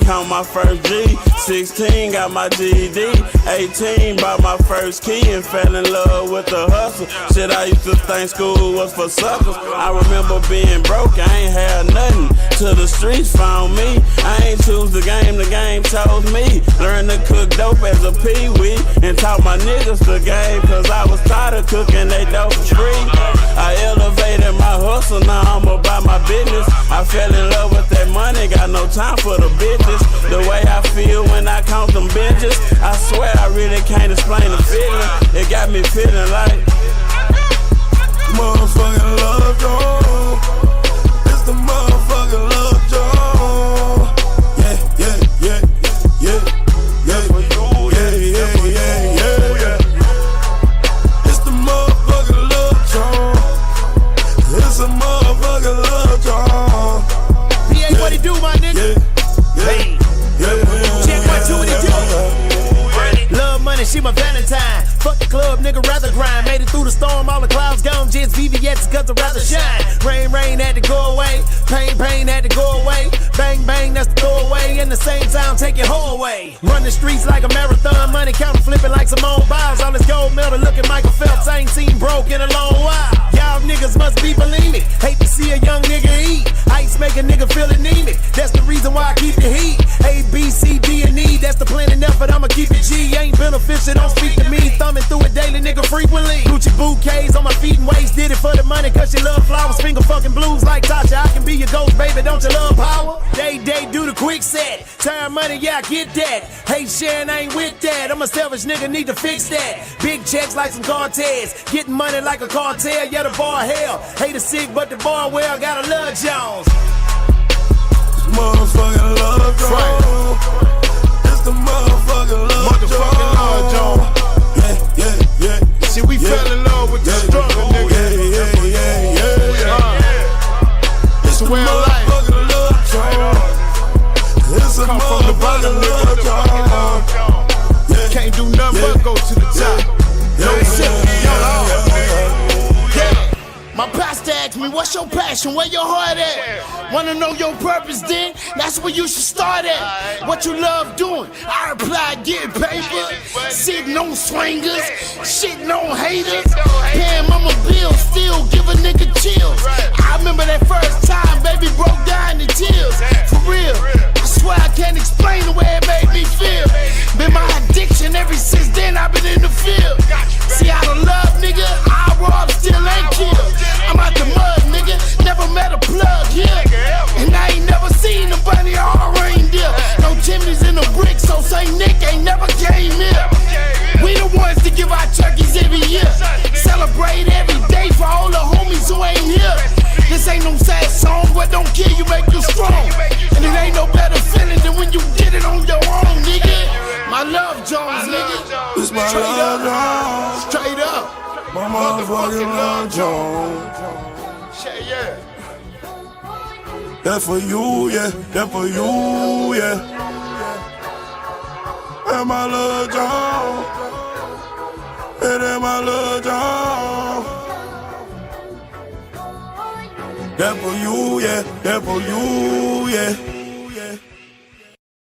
Speaker 4: Count my first G, 16 got my GED, 18 bought my first key and fell in love with the hustle. Shit, I used to think school was for suckers. I remember being broke, I ain't had nothing till the streets found me. I ain't choose the game chose me. Learned to cook dope as a pee-wee and taught my niggas the game, cause I was tired of cooking they dope for free. I elevated my hustle, now I'm about my business. I fell in love with that money, got no time for the bitches. The way I feel when I count them bitches, I swear I really can't explain the feeling. It got me feeling like motherfucking love Joe. It's the motherfucking love Joe. Yeah, yeah, yeah, yeah, yeah, yeah, yeah, yeah. It's the motherfucking love Joe. It's a motherfucking love Joe.
Speaker 7: PA, what he do, my nigga? Hey, check what you do. Love money, she my Valentine. Fuck the club, nigga, rather grind. Made it through the storm, all the clouds gone. Just VVS, cause I'd rather shine. Rain, had to go away. Pain, had to go away. Bang, that's the throwaway. In the same time, take your whole away. Run the streets like a marathon. Money counting, flipping like Simone Biles. All this gold medal, looking Michael Phelps. I ain't seen broke in a long while. Y'all niggas must be bulimic. Hate to see a young nigga eat. Ice make a nigga feel anemic. That's the reason why I keep the heat. A, B, C, D, and E. That's the plan and effort, I'ma keep it G. Ain't beneficial, don't speak to me. Thumbing through it daily, nigga, frequently. Gucci bouquets on my feet and waist. Did it for the money, cause you love flowers. Finger fucking blues like Tasha. I can be your ghost, baby, don't you love power? Day, do the quick set. Time money, yeah, I get that. Hate sharing, I ain't with that. I'm a selfish nigga, need to fix that. Big checks like some Cortez. Getting money like a cartel, yeah, the bar hell. Hate a sick, but the bar well, gotta love Jones.
Speaker 3: Motherfucking love Jones. It's the motherfucking love Jones. Yeah.
Speaker 1: See, we fell in love with the struggle, nigga. It's the way of life. Come from the bottom, nigga. Can't do nothing but go to the top.
Speaker 7: My pastor asked me, what's your passion? Where your heart at? Wanna know your purpose then? That's where you should start at. What you love doing? I reply, getting paper. Sitting on swingers. Shitting on haters. Paying mama bills, still give a nigga chills. I remember that first time, baby broke down in tears. For real, I swear I can't explain the way it made me feel. Been my addiction ever since then, I've been in the field. See how the love, nigga, I rob, still ain't killed. I'm out the mud, nigga, never met a plug here. And I ain't never seen a bunny or a reindeer. No chimneys in the brick, so Saint Nick ain't never came here. We the ones to give out turkeys every year. Celebrate every day for all the homies who ain't here. This ain't no sad song, what don't kill you make you strong. And it ain't no better feeling than when you did it on your own, nigga. My love Jones, nigga.
Speaker 3: It's my
Speaker 7: Straight
Speaker 3: love
Speaker 7: up.
Speaker 3: Jones.
Speaker 7: Straight up.
Speaker 3: My motherfucking love Jones.
Speaker 7: Yeah.
Speaker 3: That for you, yeah. That for you, yeah. And my love Jones. And then my love Jones. That for you, yeah. That for you, yeah.